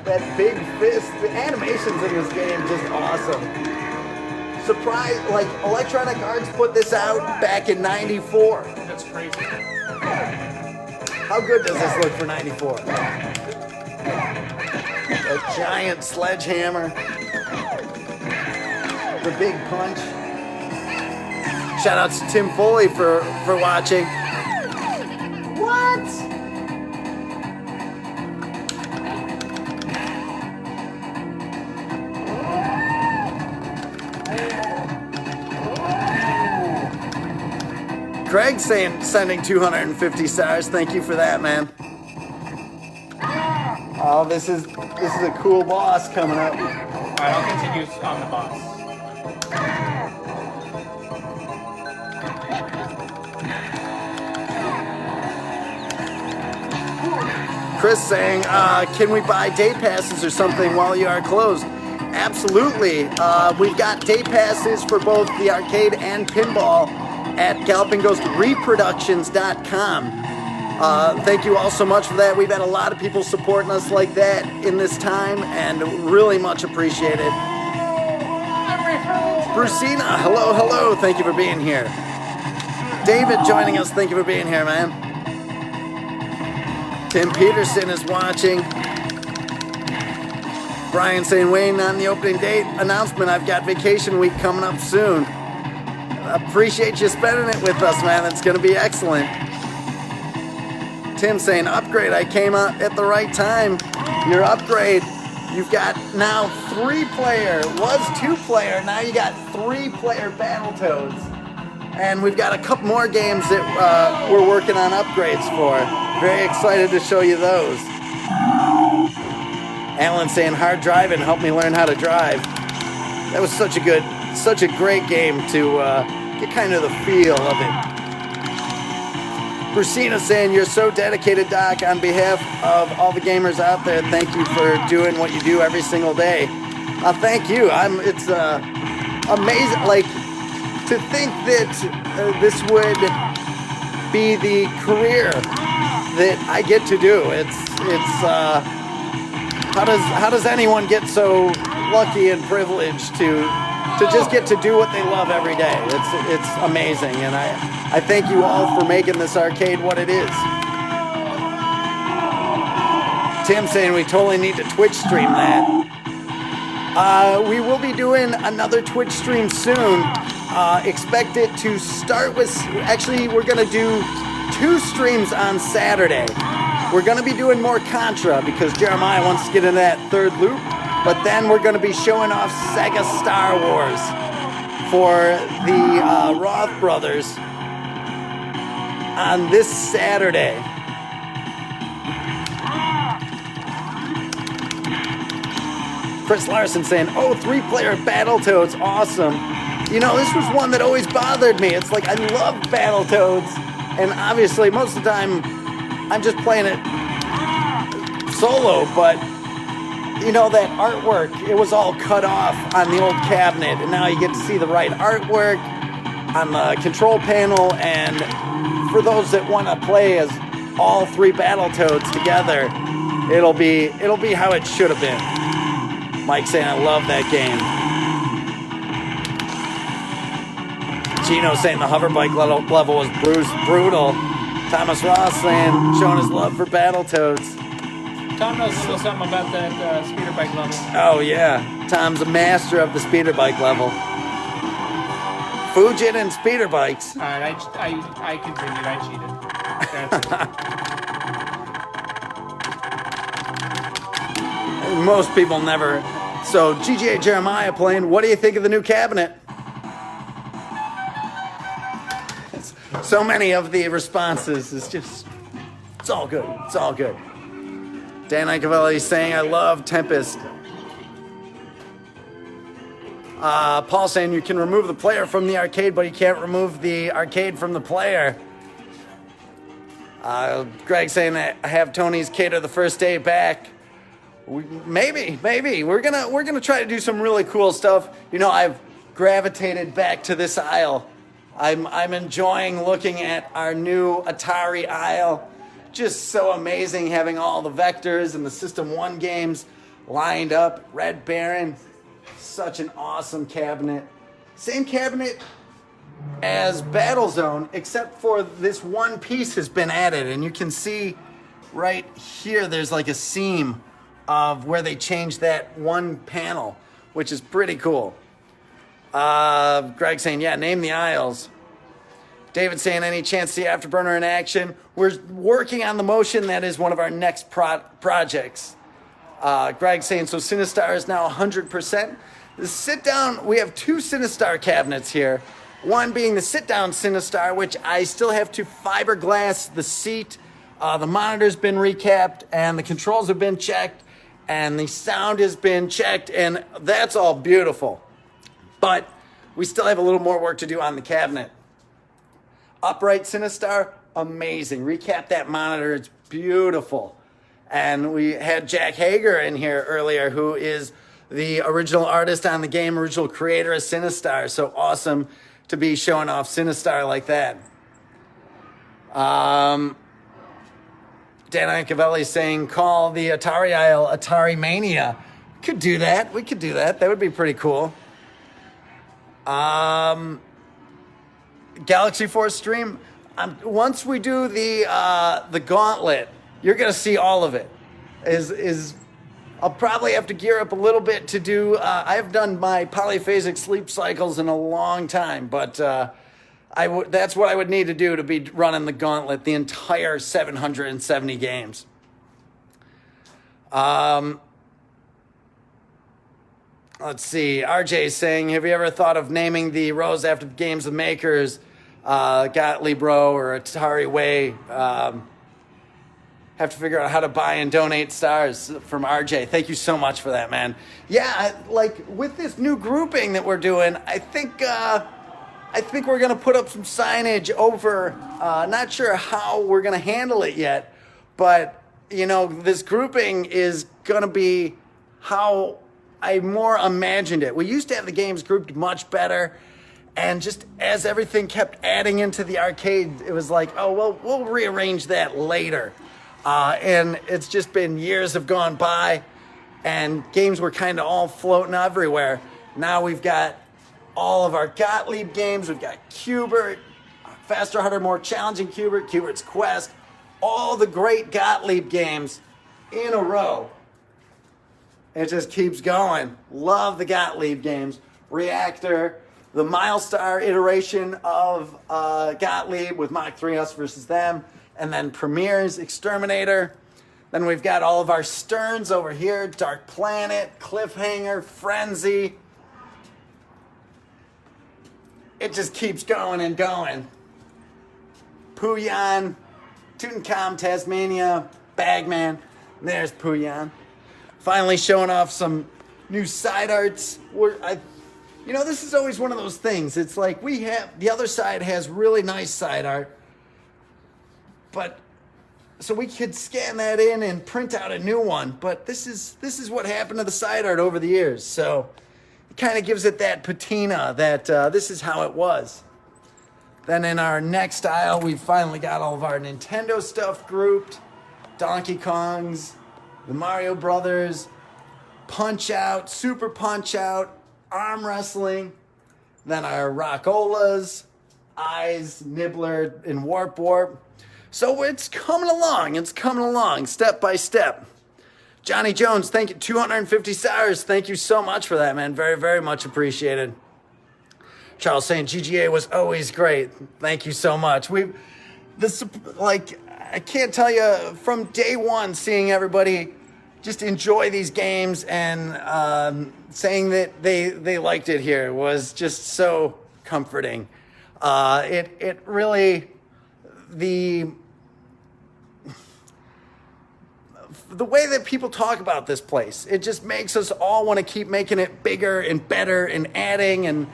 That big fist. The animations in this game just awesome. Surprise, like Electronic Arts put this out back in '94. That's crazy. How good does this look for '94? A giant sledgehammer. The big punch. Shout out to Tim Foley for watching. What? Greg sending 250 stars. Thank you for that, man. Oh, this is a cool boss coming up. Alright, I'll continue on the boss. Chris saying, can we buy day passes or something while you are closed? Absolutely. We've got day passes for both the arcade and pinball at gallopingghost.reproductions.com. Thank you all so much for that. We've had a lot of people supporting us like that in this time, and really much appreciated. Brucina, hello. Thank you for being here. David joining us. Thank you for being here, man. Tim Peterson is watching. Brian saying, Wayne, on the opening date announcement, I've got vacation week coming up soon. Appreciate you spending it with us, man. It's going to be excellent. Tim saying, upgrade. I came out at the right time. Your upgrade. You've got now 3-player. Was 2-player. Now you got 3-player Battletoads. And we've got a couple more games that we're working on upgrades for. Very excited to show you those. Alan saying, hard driving. Help me learn how to drive. That was such a great game to get kind of the feel of it. Brucina saying, you're so dedicated, Doc. On behalf of all the gamers out there, thank you for doing what you do every single day. Thank you. It's amazing, like, to think that this would be the career that I get to do. How does anyone get so lucky and privileged to just get to do what they love every day? It's amazing, and I thank you all for making this arcade what it is. Tim saying we totally need to Twitch stream that. We will be doing another Twitch stream soon. Expect it to start with, actually we're going to do 2 streams on Saturday. We're going to be doing more Contra because Jeremiah wants to get into that 3rd loop. But then we're going to be showing off Sega Star Wars for the Roth brothers on this Saturday. Chris Larson saying, oh, 3-player Battletoads, awesome. You know, this was one that always bothered me. It's like, I love Battletoads, and obviously most of the time I'm just playing it solo, but you know, that artwork, it was all cut off on the old cabinet, and now you get to see the right artwork on the control panel. And for those that want to play as all 3 Battletoads together, it'll be how it should have been. Mike saying, I love that game. Gino saying the hoverbike level was brutal. Thomas Ross saying, showing his love for Battletoads. Tom knows a little something about that speeder bike level. Oh, yeah. Tom's a master of the speeder bike level. Fujin and speeder bikes. All right, I continued. I cheated. Most people never. So, GGA Jeremiah playing, what do you think of the new cabinet? So many of the responses is just, it's all good. It's all good. Dan Icavelli saying, I love Tempest. Paul saying, you can remove the player from the arcade, but you can't remove the arcade from the player. Greg saying that I have Tony's cater the first day back. Maybe. We're gonna try to do some really cool stuff. You know, I've gravitated back to this aisle. I'm enjoying looking at our new Atari aisle. Just so amazing having all the Vectors and the System 1 games lined up. Red Baron, such an awesome cabinet. Same cabinet as Battlezone, except for this one piece has been added. And you can see right here, there's like a seam of where they changed that one panel, which is pretty cool. Greg saying, yeah, name the aisles. David saying, any chance to see Afterburner in action? We're working on the motion. That is one of our next projects. Greg saying, so Sinistar is now 100%. The sit-down, we have 2 Sinistar cabinets here. One being the sit-down Sinistar, which I still have to fiberglass the seat. The monitor's been recapped, and the controls have been checked, and the sound has been checked, and that's all beautiful. But we still have a little more work to do on the cabinet. Upright Sinistar, amazing. Recap that monitor, it's beautiful. And we had Jack Hager in here earlier, who is the original artist on the game, original creator of Sinistar. So awesome to be showing off Sinistar like that. Dan Iancavelli saying, call the Atari aisle Atari Mania. Could do that. We could do that. That would be pretty cool. Galaxy Force stream. Once we do the gauntlet, you're gonna see all of it. I'll probably have to gear up a little bit to do. I have done my polyphasic sleep cycles in a long time, but that's what I would need to do to be running the gauntlet, the entire 770 games. Let's see. RJ is saying, have you ever thought of naming the rows after the games of makers, Gottlieb Row or Atari Way? Have to figure out how to buy and donate stars from RJ. Thank you so much for that, man. Yeah, like with this new grouping that we're doing, I think we're gonna put up some signage over. Not sure how we're gonna handle it yet, but you know, this grouping is gonna be how I more imagined it. We used to have the games grouped much better, and just as everything kept adding into the arcade, it was like, oh, well, we'll rearrange that later. And it's just been years have gone by, and games were kind of all floating everywhere. Now we've got all of our Gottlieb games. We've got Q*bert, Faster, Harder, More Challenging Q*bert, Q*bert's Quest, all the great Gottlieb games in a row. It just keeps going. Love the Gottlieb games. Reactor, the Milestar iteration of Gottlieb with Mach 3 Us versus them, and then Premier's Exterminator. Then we've got all of our Sterns over here, Dark Planet, Cliffhanger, Frenzy. It just keeps going and going. Puyan, Tutankhamun, Tasmania, Bagman. There's Puyan. Finally showing off some new side arts. This is always one of those things. It's like the other side has really nice side art, but so we could scan that in and print out a new one. But this is what happened to the side art over the years. So it kind of gives it that patina that this is how it was. Then in our next aisle, we finally got all of our Nintendo stuff grouped. Donkey Kongs, the Mario Brothers, Punch-Out, Super Punch-Out, Arm Wrestling, then our Rockolas, Eyes, Nibbler, and Warp Warp. So it's coming along, step by step. Johnny Jones, thank you, 250 stars. Thank you so much for that, man. Very, very much appreciated. Charles saying GGA was always great. Thank you so much. I can't tell you, from day one, seeing everybody just enjoy these games and saying that they liked it here was just so comforting. It really, the way that people talk about this place, it just makes us all want to keep making it bigger and better and adding and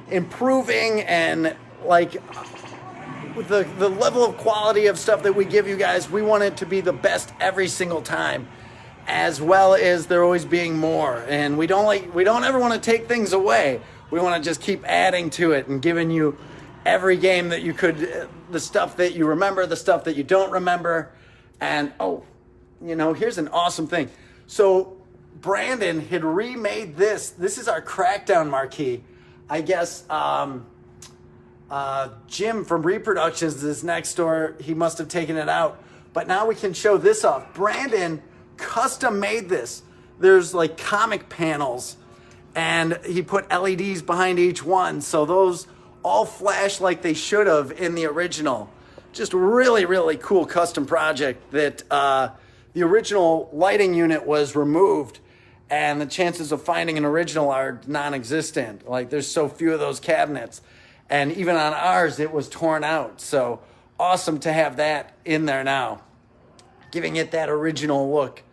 improving, and like with the level of quality of stuff that we give you guys, we want it to be the best every single time, as well as there always being more. And we don't ever want to take things away. We want to just keep adding to it and giving you every game that you could, the stuff that you remember, the stuff that you don't remember. And here's an awesome thing. So Brandon had remade this. This is our Crackdown marquee. I guess Jim from Reproductions is next door. He must have taken it out. But now we can show this off. Brandon custom made this. There's like comic panels, and he put LEDs behind each one. So those all flash like they should have in the original. Just really, really cool custom project that the original lighting unit was removed, and the chances of finding an original are non-existent. Like, there's so few of those cabinets. And even on ours, it was torn out. So awesome to have that in there now, giving it that original look.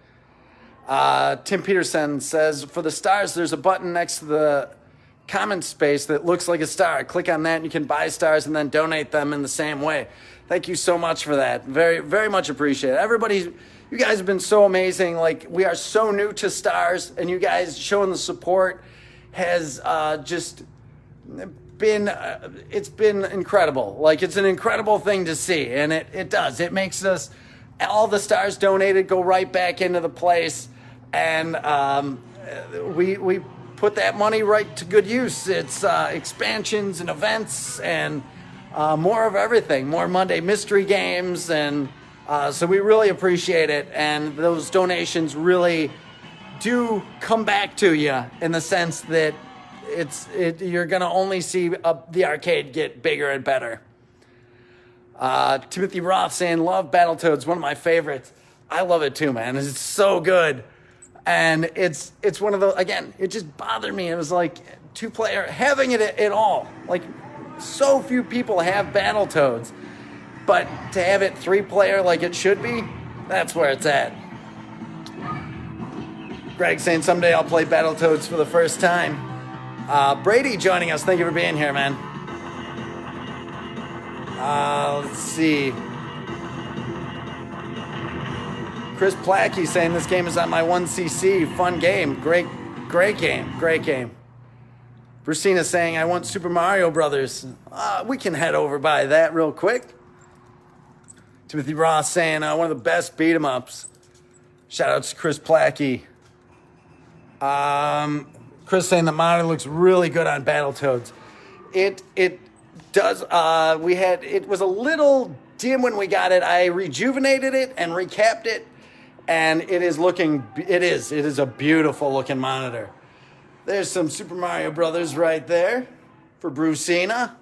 Tim Peterson says, for the stars, there's a button next to the comment space that looks like a star. Click on that and you can buy stars and then donate them in the same way. Thank you so much for that. Very, very much appreciated. Everybody, you guys have been so amazing. Like, we are so new to stars, and you guys showing the support has just been, it's been incredible. Like, it's an incredible thing to see, and it does. It makes us, all the stars donated go right back into the place, and we put that money right to good use. It's expansions and events and more of everything, more Monday mystery games, and so we really appreciate it, and those donations really do come back to you in the sense that you're going to only see the arcade get bigger and better. Timothy Roth saying, love Battletoads, one of my favorites. I love it too, man. It's so good. And it's one of those, again, it just bothered me. It was like 2-player, having it at all. Like, so few people have Battletoads, but to have it 3-player like it should be, that's where it's at. Greg saying, someday I'll play Battletoads for the first time. Brady joining us. Thank you for being here, man. Let's see. Chris Plackey saying this game is on my 1cc. Fun game. Great game. Great game. Brucina saying, I want Super Mario Brothers. We can head over by that real quick. Timothy Ross saying, one of the best beat-em-ups. Shout out to Chris Plackey. Chris saying the monitor looks really good on Battletoads. It does. It was a little dim when we got it. I rejuvenated it and recapped it, and it is a beautiful looking monitor. There's some Super Mario Brothers right there for Brucina.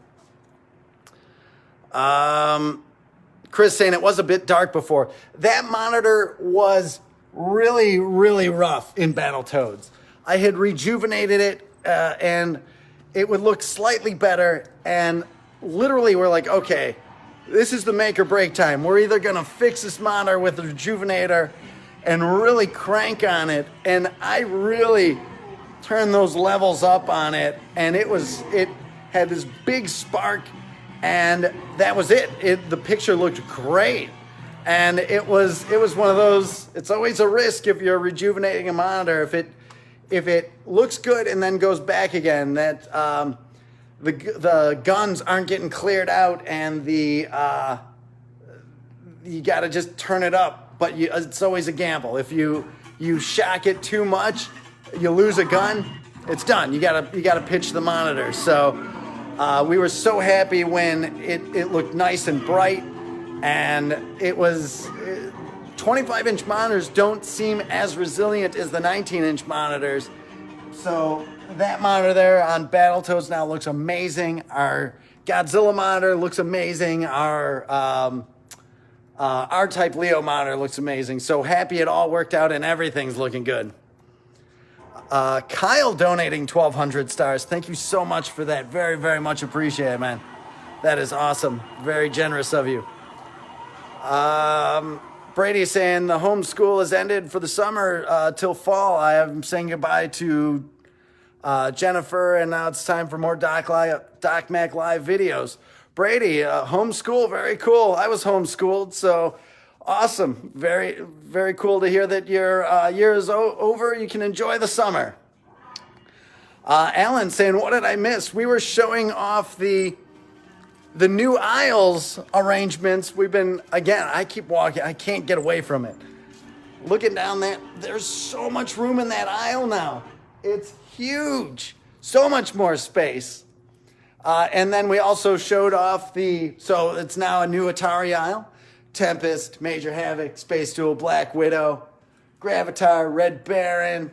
Chris saying it was a bit dark before. That monitor was really, really rough in Battletoads. I had rejuvenated it, and it would look slightly better, and literally we're like, okay, this is the make or break time. We're either going to fix this monitor with a rejuvenator and really crank on it, and I really turned those levels up on it, and it had this big spark, and that was it. The picture looked great, and it was one of those, it's always a risk if you're rejuvenating a monitor, if it looks good and then goes back again, that the guns aren't getting cleared out, and you got to just turn it up. But it's always a gamble. If you shock it too much, you lose a gun. It's done. You gotta pitch the monitor. So we were so happy when it looked nice and bright, and it was. 25-inch monitors don't seem as resilient as the 19-inch monitors. So that monitor there on Battletoads now looks amazing. Our Godzilla monitor looks amazing. Our R-Type Leo monitor looks amazing. So happy it all worked out and everything's looking good. Kyle donating 1,200 stars. Thank you so much for that. Very, very much appreciated, man. That is awesome. Very generous of you. Brady saying the homeschool has ended for the summer till fall. I am saying goodbye to Jennifer, and now it's time for more Doc Mack live videos. Brady, homeschool, very cool. I was homeschooled, so awesome. Very, very cool to hear that your year is over. You can enjoy the summer. Alan saying, what did I miss? We were showing off the new aisles arrangements. We've been, again, I keep walking. I can't get away from it. Looking down that, there's so much room in that aisle now. It's huge. So much more space. And then we also showed off so it's now a new Atari aisle. Tempest, Major Havoc, Space Duel, Black Widow, Gravatar, Red Baron,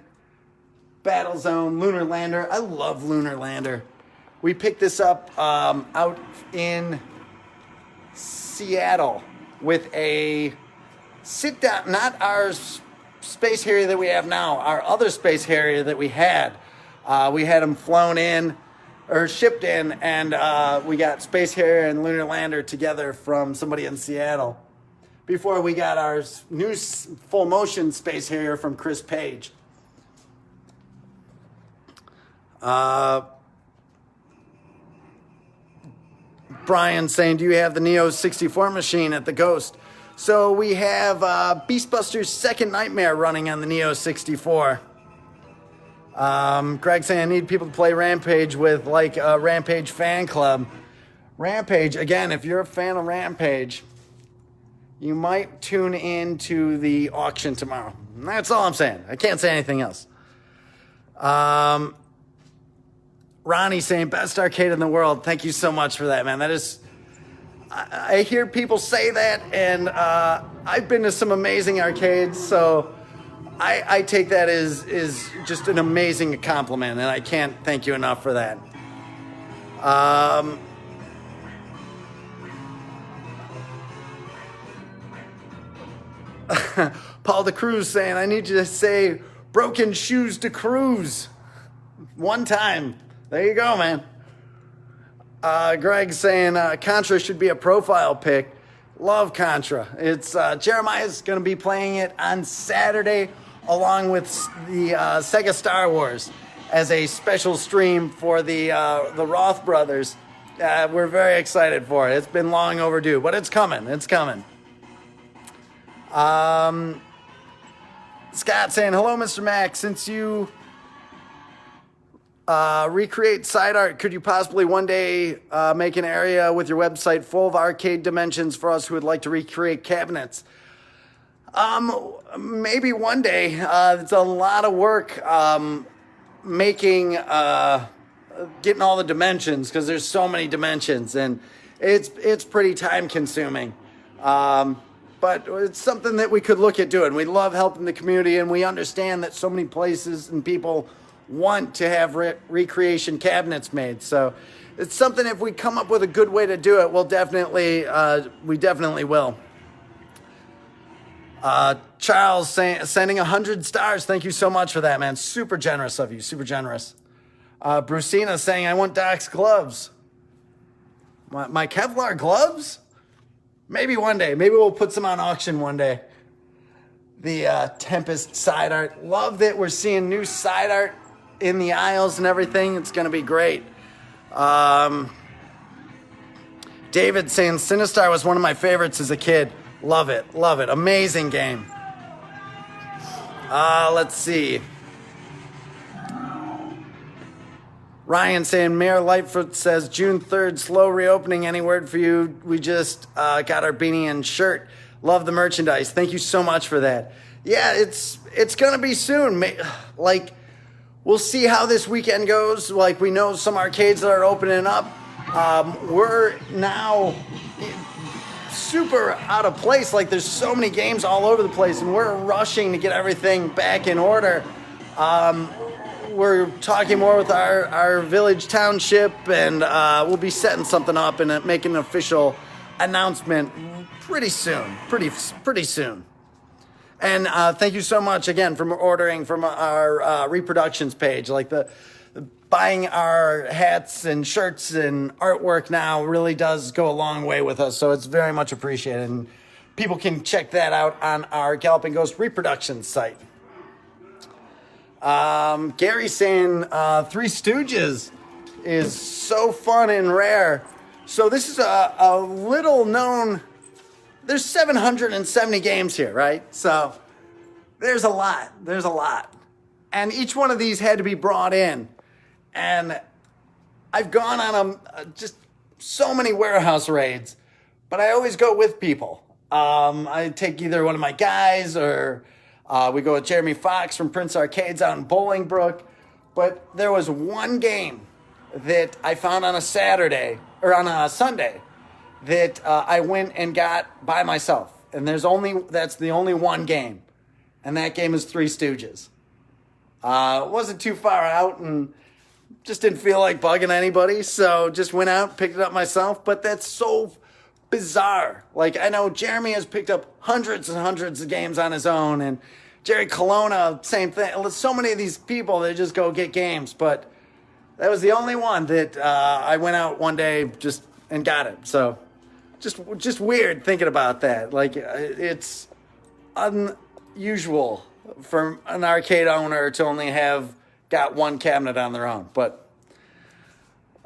Battlezone, Lunar Lander. I love Lunar Lander. We picked this up out in Seattle with a sit-down, not our Space Harrier that we have now, our other Space Harrier that we had. We had them flown in, or shipped in, and we got Space Harrier and Lunar Lander together from somebody in Seattle before we got our new full motion Space Harrier from Chris Page. Brian saying, do you have the Neo 64 machine at the Ghost? So we have Beastbuster's Second Nightmare running on the Neo 64. Greg saying, I need people to play Rampage with like a Rampage fan club. Rampage, again, if you're a fan of Rampage, you might tune in to the auction tomorrow. That's all I'm saying. I can't say anything else. Ronnie saying, best arcade in the world. Thank you so much for that, man. That is, I hear people say that, and I've been to some amazing arcades, so I take that as just an amazing compliment, and I can't thank you enough for that. Paul DeCruz saying, I need you to say broken shoes to cruise. One time. There you go, man. Greg saying Contra should be a profile pick. Love Contra. It's Jeremiah's going to be playing it on Saturday along with the Sega Star Wars as a special stream for the Roth brothers. We're very excited for it. It's been long overdue, but it's coming. It's coming. Scott saying, hello, Mr. Mack. Since you recreate side art, could you possibly one day make an area with your website full of arcade dimensions for us who would like to recreate cabinets? Maybe one day. It's a lot of work getting all the dimensions because there's so many dimensions, and it's pretty time consuming. But it's something that we could look at doing. We love helping the community, and we understand that so many places and people want to have recreation cabinets made. So it's something, if we come up with a good way to do it, we definitely will. Charles sending 100 stars. Thank you so much for that, man. Super generous of you. Super generous. Brucina saying, I want Doc's gloves. My Kevlar gloves? Maybe one day. Maybe we'll put some on auction one day. The Tempest side art. Love that we're seeing new side art in the aisles and everything. It's going to be great. David saying, Sinistar was one of my favorites as a kid. Love it. Love it. Amazing game. Let's see. Ryan saying, Mayor Lightfoot says, June 3rd, slow reopening. Any word for you? We just got our beanie and shirt. Love the merchandise. Thank you so much for that. Yeah, it's going to be soon. Like, we'll see how this weekend goes. Like, we know some arcades that are opening up. We're now super out of place. Like, there's so many games all over the place, and we're rushing to get everything back in order. We're talking more with our village township, and we'll be setting something up and making an official announcement pretty soon. Pretty soon. And thank you so much again for ordering from our reproductions page. Like the buying our hats and shirts and artwork now really does go a long way with us. So it's very much appreciated. And people can check that out on our Galloping Ghost reproductions site. Gary saying Three Stooges is so fun and rare. So this is a little known. There's 770 games here, right? So there's a lot. There's a lot. And each one of these had to be brought in. And I've gone on just so many warehouse raids, but I always go with people. I take either one of my guys or we go with Jeremy Fox from Prince Arcades out in Bolingbrook. But there was one game that I found on a Saturday or on a Sunday that I went and got by myself. And that's the only one game. And that game is Three Stooges. It wasn't too far out, and just didn't feel like bugging anybody, so just went out, picked it up myself. But that's so bizarre. Like, I know Jeremy has picked up hundreds and hundreds of games on his own, and Jerry Colonna, same thing. So many of these people that just go get games, but that was the only one that I went out one day just and got it. So just weird thinking about that. Like, it's unusual for an arcade owner to only have got one cabinet on their own. But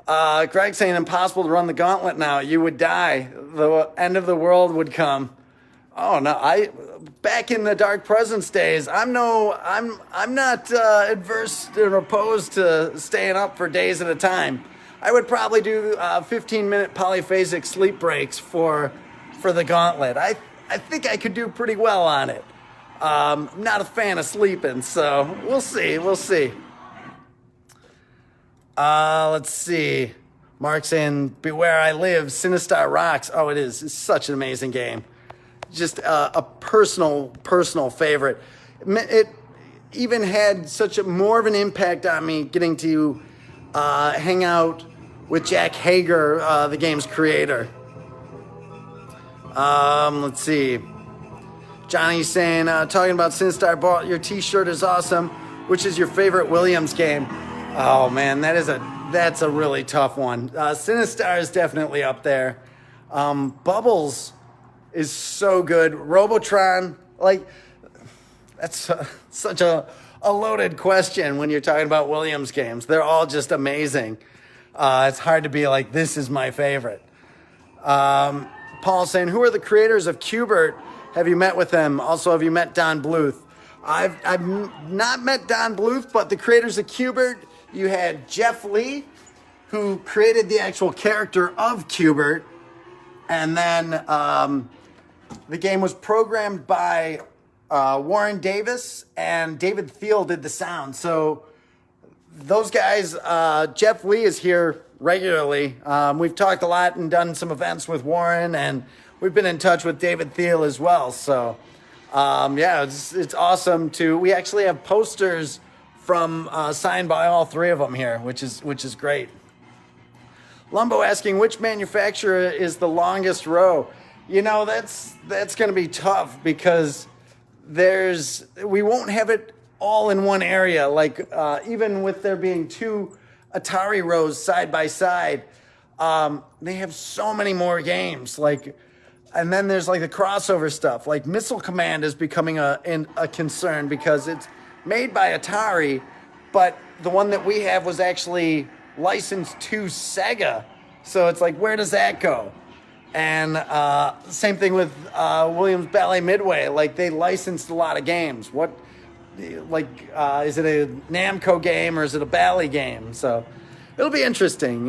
Greg saying impossible to run the gauntlet now. You would die. The end of the world would come. Oh no! Back in the Dark Presence days, I'm not adverse or opposed to staying up for days at a time. I would probably do 15-minute polyphasic sleep breaks for the gauntlet. I think I could do pretty well on it. I'm not a fan of sleeping, so we'll see. Let's see. Mark saying, Beware I Live, Sinistar rocks. Oh, it is. It's such an amazing game. Just a personal favorite. It even had more of an impact on me getting to hang out with Jack Hager, the game's creator. Let's see. Johnny's saying, talking about Sinistar, bought your t-shirt is awesome. Which is your favorite Williams game? Oh man, that's a really tough one. Sinistar is definitely up there. Bubbles is so good. Robotron, like, that's such a loaded question when you're talking about Williams games. They're all just amazing. It's hard to be like, this is my favorite. Paul saying, who are the creators of Qbert? Have you met with them? Also, have you met Don Bluth? I've not met Don Bluth, but the creators of Qbert, you had Jeff Lee, who created the actual character of Qbert, and then the game was programmed by Warren Davis, and David Thiel did the sound. So those guys, Jeff Lee is here regularly. We've talked a lot and done some events with Warren, and we've been in touch with David Thiel as well. So yeah, it's awesome we actually have posters from signed by all three of them here, which is great. Lumbo asking, which manufacturer is the longest row? You know, that's going to be tough because we won't have it all in one area. Like, even with there being two Atari rows side by side, they have so many more games. Like, and then there's like the crossover stuff. Like Missile Command is becoming a concern because it's made by Atari, but the one that we have was actually licensed to Sega. So it's like, where does that go? And same thing with Williams Ballet Midway. Like, they licensed a lot of games. Is it a Namco game or is it a Bally game? So it'll be interesting.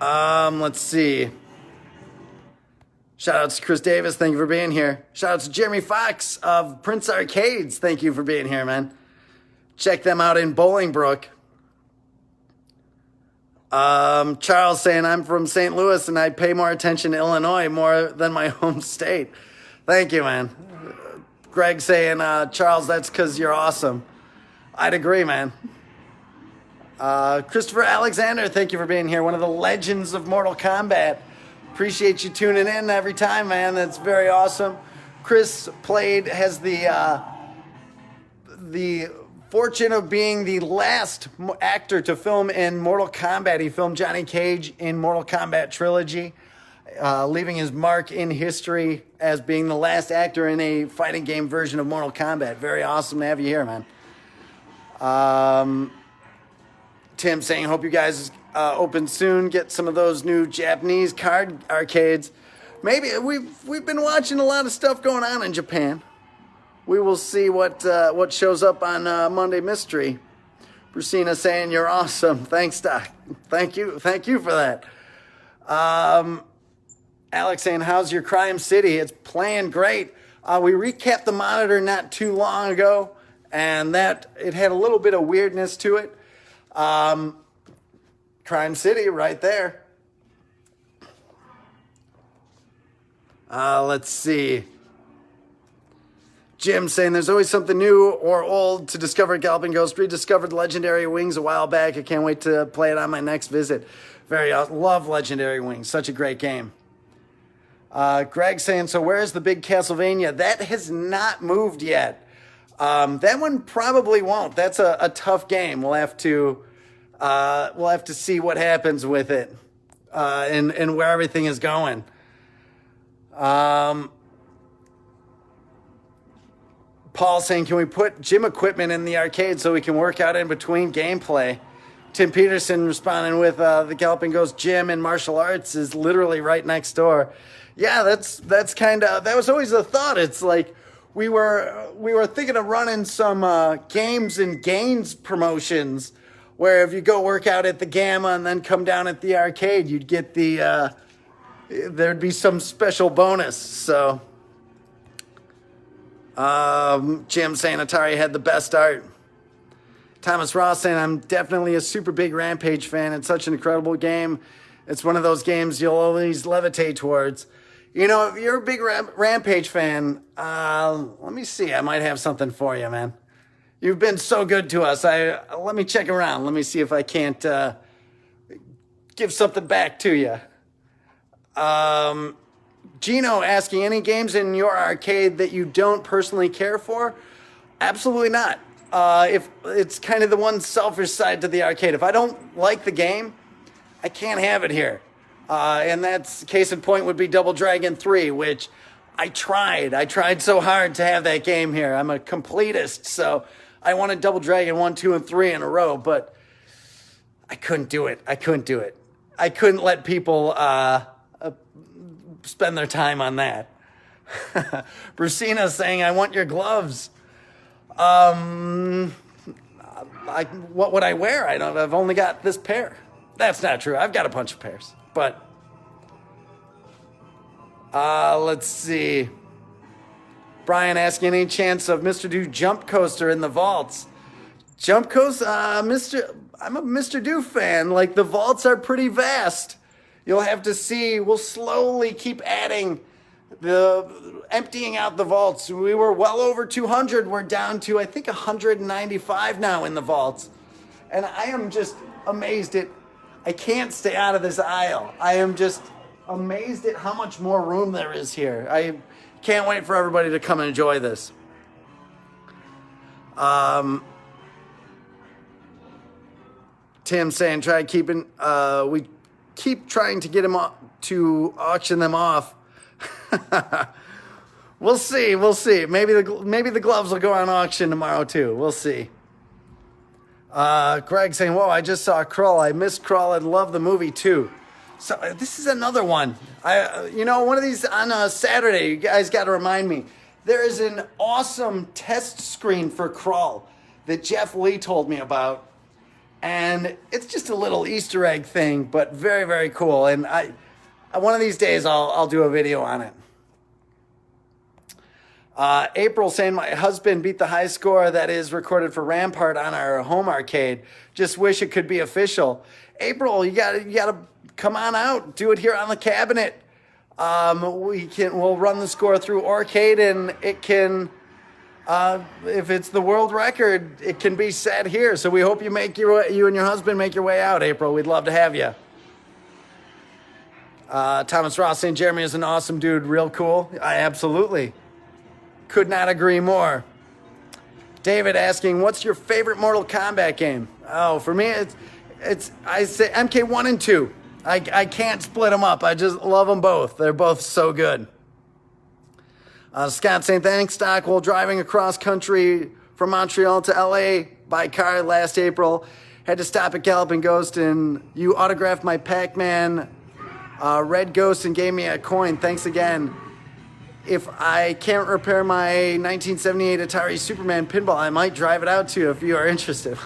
Let's see. Shout out to Chris Davis. Thank you for being here. Shout out to Jeremy Fox of Prince Arcades. Thank you for being here, man. Check them out in Bolingbrook. Charles saying, I'm from St. Louis and I pay more attention to Illinois more than my home state. Thank you, man. Greg saying, Charles, that's because you're awesome. I'd agree, man. Christopher Alexander, thank you for being here. One of the legends of Mortal Kombat. Appreciate you tuning in every time, man. That's very awesome. Chris has the fortune of being the last actor to film in Mortal Kombat. He filmed Johnny Cage in Mortal Kombat Trilogy, leaving his mark in history as being the last actor in a fighting game version of Mortal Kombat. Very awesome to have you here, man. Tim saying, hope you guys open soon. Get some of those new Japanese card arcades. Maybe we've been watching a lot of stuff going on in Japan. We will see what shows up on Monday Mystery. Brucina saying, you're awesome. Thanks, Doc. Thank you for that. Alex saying, how's your Crime City? It's playing great. We recapped the monitor not too long ago, and it had a little bit of weirdness to it. Crime City right there. Let's see. Jim saying there's always something new or old to discover at Galloping Ghost. Rediscovered Legendary Wings a while back. I can't wait to play it on my next visit. Very awesome. Love Legendary Wings. Such a great game. Greg saying, so where's the big Castlevania? That has not moved yet. That one probably won't. That's a tough game. We'll have to see what happens with it and where everything is going. Paul saying, can we put gym equipment in the arcade so we can work out in between gameplay? Tim Peterson responding with the Galloping Ghost Gym and martial arts is literally right next door. Yeah, that's kind of, that was always the thought. It's like we were thinking of running some games and gains promotions where if you go work out at the Gamma and then come down at the arcade, you'd get the there'd be some special bonus. So Jim saying Atari had the best art. Thomas Ross saying, I'm definitely a super big Rampage fan. It's such an incredible game. It's one of those games you'll always levitate towards. You know, if you're a big Rampage fan, let me see. I might have something for you, man. You've been so good to us. Let me check around. Let me see if I can't give something back to you. Gino asking, any games in your arcade that you don't personally care for? Absolutely not. If it's kind of the one selfish side to the arcade. If I don't like the game, I can't have it here. And that's case in point would be Double Dragon 3, which I tried so hard to have that game here. I'm a completist, so I wanted Double Dragon 1, 2, and 3 in a row, but I couldn't do it. I couldn't let people spend their time on that. Brucina saying, I want your gloves. What would I wear? I've only got this pair. That's not true. I've got a bunch of pairs. But let's see. Brian asking, any chance of Mr. Do Jump Coaster in the vaults? Jump Coaster, I'm a Mr. Do fan. Like, the vaults are pretty vast. You'll have to see. We'll slowly keep adding emptying out the vaults. We were well over 200. We're down to, I think, 195 now in the vaults. And I am just amazed I can't stay out of this aisle. I am just amazed at how much more room there is here. I can't wait for everybody to come and enjoy this. Tim saying, we keep trying to get him to auction them off. We'll see. Maybe the gloves will go on auction tomorrow too. We'll see. Greg saying, whoa, I just saw Krull. I missed Krull and love the movie too. So this is another one. One of these on a Saturday, you guys got to remind me. There is an awesome test screen for Krull that Jeff Lee told me about. And it's just a little Easter egg thing, but very, very cool. And one of these days I'll do a video on it. April saying, my husband beat the high score that is recorded for Rampart on our home arcade. Just wish it could be official. April, you gotta come on out. Do it here on the cabinet. We'll run the score through Arcade, and it can, if it's the world record, it can be set here. So we hope you and your husband make your way out, April. We'd love to have you. Thomas Ross saying, Jeremy is an awesome dude. Real cool. I absolutely could not agree more. David asking, what's your favorite Mortal Kombat game? Oh, for me, I say MK1 and 2. I can't split them up. I just love them both. They're both so good. Scott saying, thanks, Doc. While driving across country from Montreal to LA by car last April, had to stop at Galloping Ghost, and you autographed my Pac-Man Red Ghost and gave me a coin. Thanks again. If I can't repair my 1978 Atari Superman pinball, I might drive it out to you if you are interested.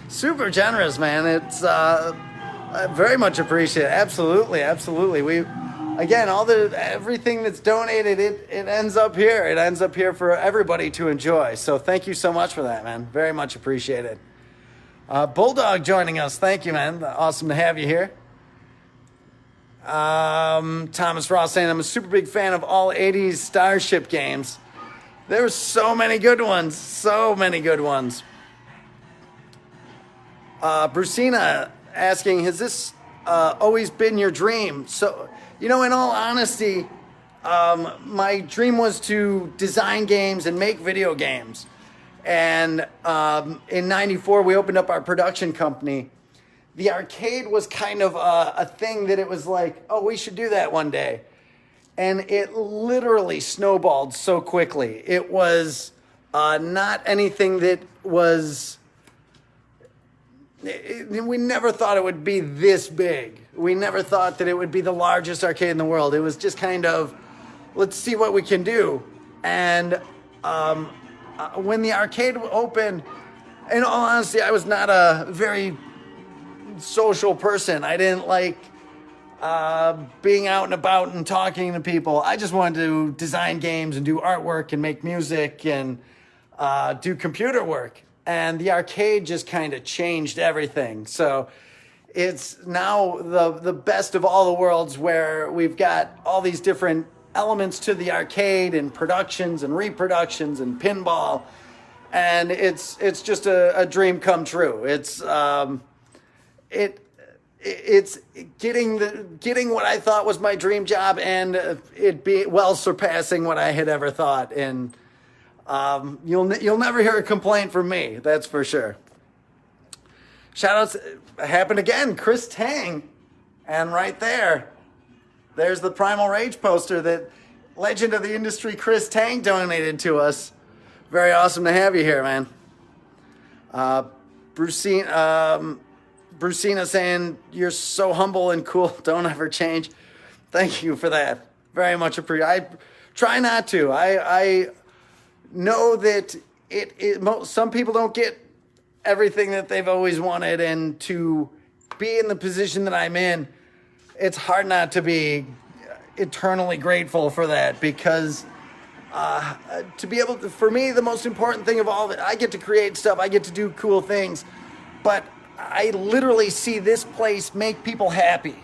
Super generous, man. It's I very much appreciate it. Absolutely. Everything that's donated, it ends up here. It ends up here for everybody to enjoy. So thank you so much for that, man. Very much appreciated. Bulldog joining us. Thank you, man. Awesome to have you here. Thomas Ross saying, I'm a super big fan of all 80s Starship games. There were so many good ones. So many good ones. Brucina asking, has this always been your dream? So, in all honesty, my dream was to design games and make video games. And in '94, we opened up our production company. The arcade was kind of a thing that it was like, oh, we should do that one day. And it literally snowballed so quickly. It was not anything that was... We never thought it would be this big. We never thought that it would be the largest arcade in the world. It was just kind of, let's see what we can do. And when the arcade opened, in all honesty, I was not a very social person. I didn't like being out and about and talking to people. I just wanted to design games and do artwork and make music and do computer work. And the arcade just kind of changed everything. So it's now the best of all the worlds, where we've got all these different elements to the arcade and productions and reproductions and pinball. And it's just a dream come true. It's getting what I thought was my dream job, and it be well surpassing what I had ever thought. And you'll never hear a complaint from me, that's for sure. Shout outs happened again, Chris Tang, and right there's the Primal Rage poster that legend of the industry Chris Tang donated to us. Very awesome to have you here, man. Brucina saying, you're so humble and cool, don't ever change. Thank you for that. Very much appreciated. I try not to. I know that some people don't get everything that they've always wanted, and to be in the position that I'm in, it's hard not to be eternally grateful for that, because to be able to, for me, the most important thing of all of it, I get to create stuff, I get to do cool things, but I literally see this place make people happy,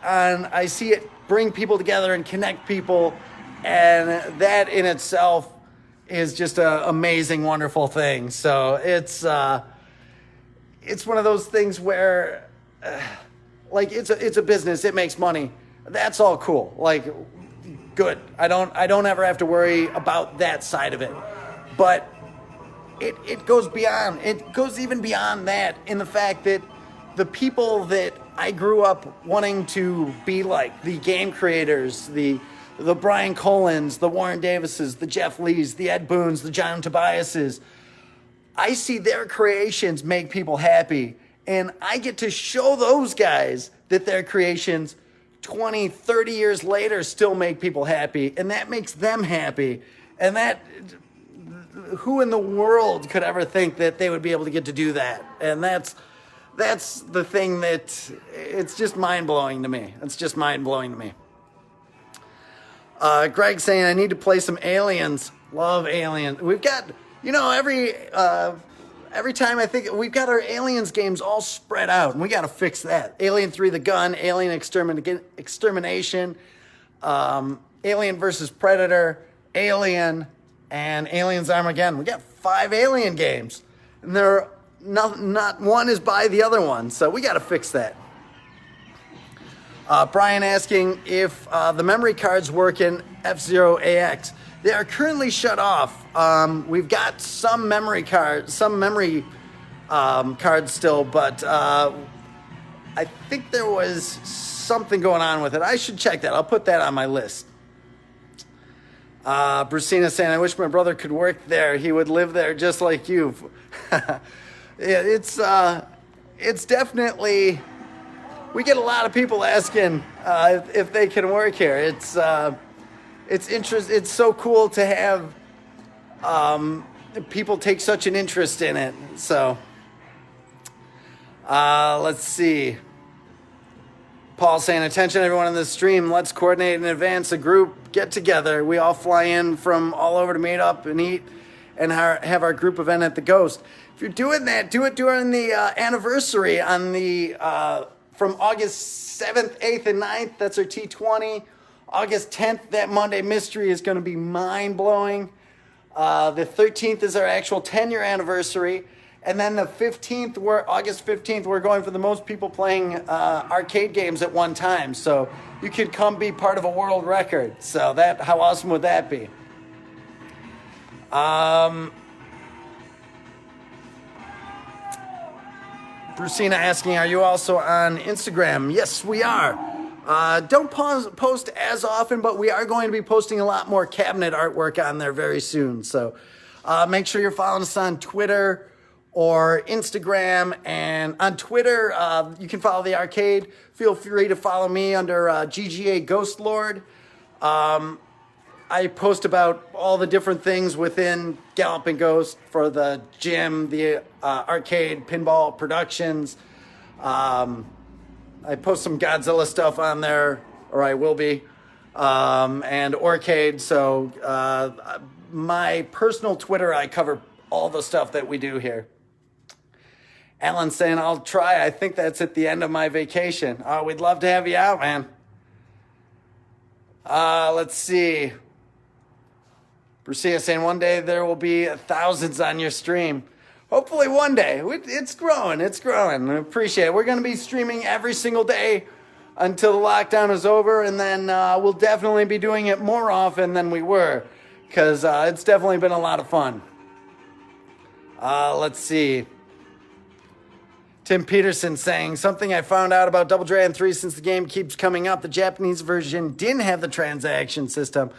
and I see it bring people together and connect people, and that in itself is just an amazing, wonderful thing. So it's one of those things where, like, it's a business. It makes money. That's all cool. Like, good. I don't ever have to worry about that side of it. But it goes beyond. It goes even beyond that, in the fact that the people that I grew up wanting to be like, the game creators, the Brian Colins, the Warren Davises, the Jeff Lees, the Ed Boons, the John Tobiases, I see their creations make people happy. And I get to show those guys that their creations 20, 30 years later still make people happy. And that makes them happy. And that, who in the world could ever think that they would be able to get to do that? And that's the thing that, it's just mind-blowing to me. It's just mind-blowing to me. Greg saying, I need to play some Aliens. Love Aliens. We've got, every time I think, we've got our Aliens games all spread out, and we got to fix that. Alien 3 The Gun, Alien Extermination, Alien versus Predator, Alien, and Aliens Armageddon. We got 5 Alien games, and they're not one is by the other one, so we got to fix that. Brian asking if the memory cards work in F-Zero AX. They are currently shut off. We've got some memory cards still, but I think there was something going on with it. I should check that. I'll put that on my list. Brucina saying, I wish my brother could work there. He would live there just like you. It's definitely... We get a lot of people asking if they can work here. It's so cool to have people take such an interest in it. So let's see. Paul saying, attention everyone on this stream. Let's coordinate in advance a group get together. We all fly in from all over to meet up and eat and have our group event at the Ghost. If you're doing that, do it during the anniversary on the... from August 7th, 8th, and 9th, that's our T20. August 10th, that Monday Mystery is going to be mind-blowing. The 13th is our actual 10-year anniversary. And then the 15th, August 15th, we're going for the most people playing arcade games at one time. So you could come be part of a world record. So how awesome would that be? Brucina asking, are you also on Instagram? Yes, we are. Don't post as often, but we are going to be posting a lot more cabinet artwork on there very soon. So make sure you're following us on Twitter or Instagram. And on Twitter, you can follow the arcade. Feel free to follow me under GGA Ghost Lord. I post about all the different things within Galloping Ghost for the gym, the arcade, pinball productions. I post some Godzilla stuff on there, or I will be, and Orcade. So my personal Twitter, I cover all the stuff that we do here. Alan's saying, I'll try. I think that's at the end of my vacation. We'd love to have you out, man. Let's see. Brucia saying, one day there will be thousands on your stream. Hopefully one day. It's growing. It's growing. I appreciate it. We're going to be streaming every single day until the lockdown is over, and then we'll definitely be doing it more often than we were, because it's definitely been a lot of fun. Let's see. Tim Peterson saying, something I found out about Double Dragon 3 since the game keeps coming up. The Japanese version didn't have the transaction system.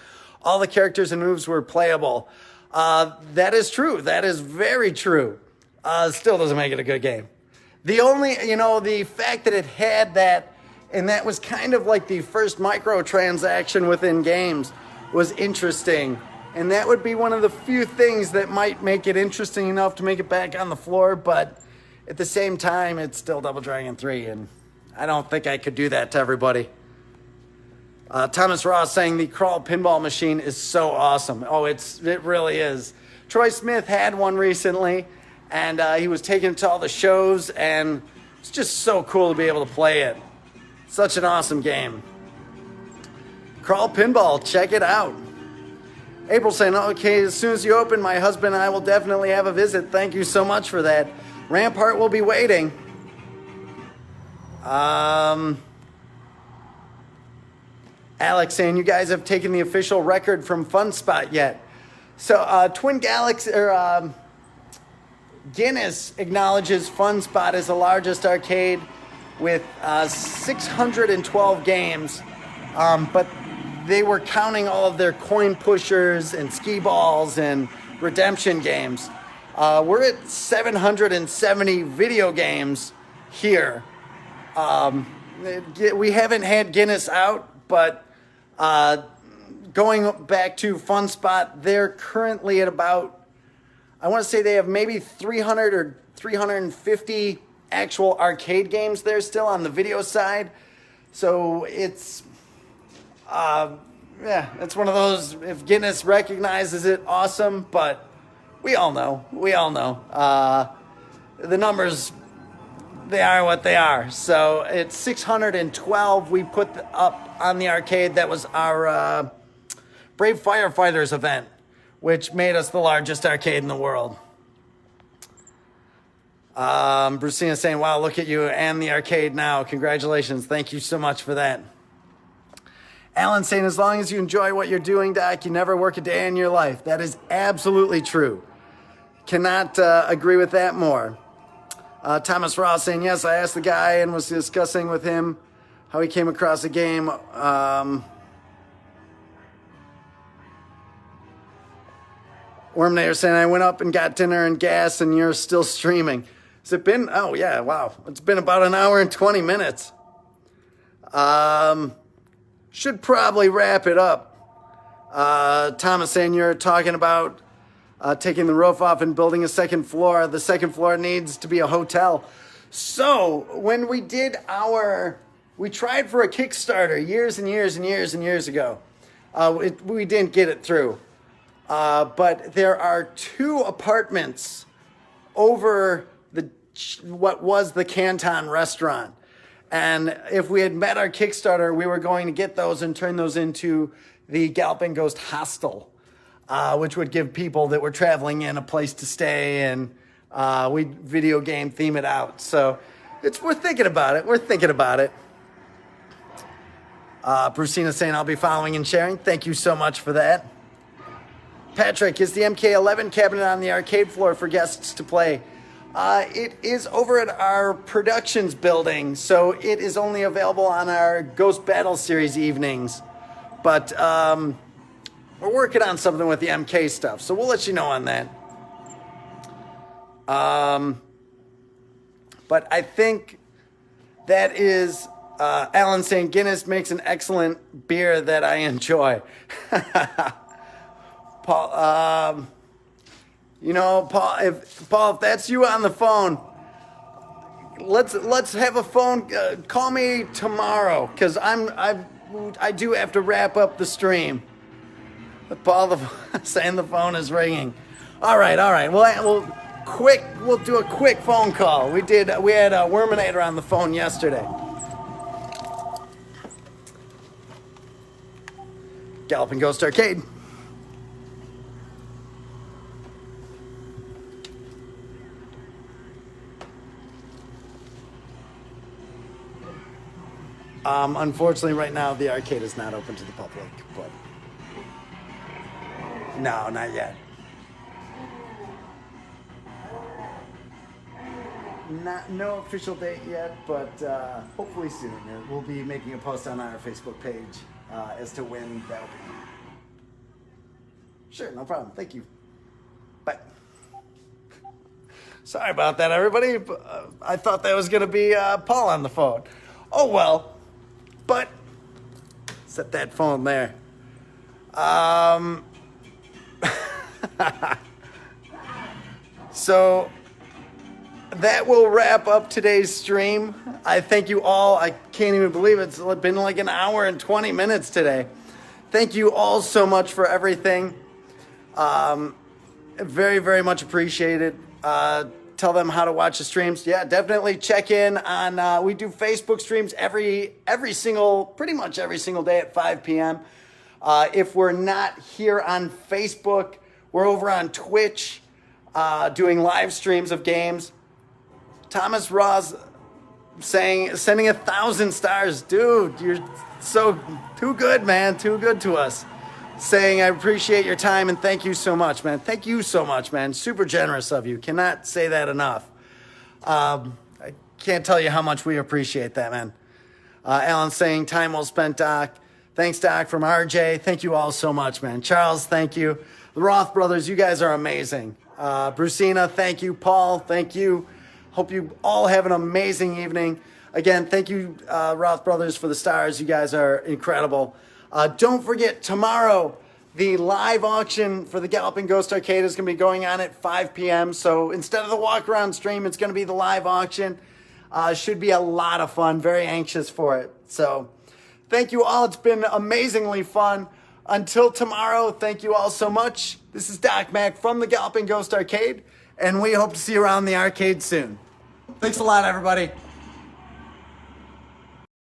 All the characters and moves were playable. That is true. That is very true. Still doesn't make it a good game. The only, the fact that it had that, and that was kind of like the first microtransaction within games, was interesting. And that would be one of the few things that might make it interesting enough to make it back on the floor, but at the same time, it's still Double Dragon 3, and I don't think I could do that to everybody. Thomas Ross saying the crawl pinball machine is so awesome. Oh, it really is. Troy Smith had one recently, and he was taking it to all the shows, and it's just so cool to be able to play it. Such an awesome game. Crawl pinball, check it out. April saying, okay, as soon as you open, my husband and I will definitely have a visit. Thank you so much for that. Rampart will be waiting. Alex saying, you guys have taken the official record from FunSpot yet? So Twin Galaxy, or Guinness acknowledges FunSpot as the largest arcade with 612 games, but they were counting all of their coin pushers and skee balls and redemption games. We're at 770 video games here. We haven't had Guinness out, but going back to FunSpot, they're currently at about, I want to say they have maybe 300 or 350 actual arcade games there still on the video side. So it's, it's one of those, if Guinness recognizes it, awesome, but we all know. The numbers, they are what they are. So it's 612 we put up on the arcade. That was our Brave Firefighters event, which made us the largest arcade in the world. Brucina saying, wow, look at you and the arcade now. Congratulations. Thank you so much for that. Alan saying, as long as you enjoy what you're doing, Doc, you never work a day in your life. That is absolutely true. Cannot agree with that more. Thomas Ross saying, yes, I asked the guy and was discussing with him how he came across the game. Wormnator saying, I went up and got dinner and gas and you're still streaming. Has it been? Oh, yeah, wow. It's been about an hour and 20 minutes. Should probably wrap it up. Thomas saying you're talking about taking the roof off and building a second floor. The second floor needs to be a hotel. So when we did we tried for a Kickstarter years and years and years and years ago. We didn't get it through. But there are 2 apartments over what was the Canton restaurant. And if we had met our Kickstarter, we were going to get those and turn those into the Galloping Ghost Hostel. which would give people that were traveling in a place to stay, and we video game theme it out. So we're thinking about it. We're thinking about it. Brucina saying I'll be following and sharing. Thank you so much for that. Patrick, is the MK11 cabinet on the arcade floor for guests to play? It is over at our productions building, so it is only available on our Ghost Battle Series evenings. But we're working on something with the MK stuff, so we'll let you know on that. But I think that is Alan saying Guinness makes an excellent beer that I enjoy. Paul, Paul, if that's you on the phone, let's have a phone. Call me tomorrow, because I do have to wrap up the stream. Paul saying the phone is ringing. All right. We'll do a quick phone call. We had a Worminator on the phone yesterday. Galloping Ghost Arcade. Unfortunately, right now, the arcade is not open to the public, but no, not yet. No official date yet, but hopefully soon. We'll be making a post on our Facebook page as to when that will be. Sure, no problem. Thank you. Bye. Sorry about that, everybody. I thought that was going to be Paul on the phone. Oh, well. But set that phone there. So that will wrap up today's stream. I thank you all. I can't even believe it's been like an hour and 20 minutes today. Thank you all so much for everything. Very, very much appreciated. Tell them how to watch the streams. Yeah, definitely check in on, we do Facebook streams pretty much every single day at 5 p.m. If we're not here on Facebook, we're over on Twitch doing live streams of games. Thomas Ross sending 1,000 stars. Dude, you're so too good, man. Too good to us. Saying I appreciate your time and thank you so much, man. Thank you so much, man. Super generous of you. Cannot say that enough. I can't tell you how much we appreciate that, man. Alan saying time well spent, Doc. Thanks, Doc, from RJ. Thank you all so much, man. Charles, thank you. The Roth brothers, you guys are amazing. Brucina, thank you. Paul, thank you. Hope you all have an amazing evening. Again, thank you, Roth brothers, for the stars. You guys are incredible. Don't forget, tomorrow, the live auction for the Galloping Ghost Arcade is going to be going on at 5 p.m. So instead of the walk-around stream, it's going to be the live auction. Should be a lot of fun. Very anxious for it. So thank you all. It's been amazingly fun. Until tomorrow, thank you all so much. This is Doc Mack from the Galloping Ghost Arcade, and we hope to see you around the arcade soon. Thanks a lot, everybody.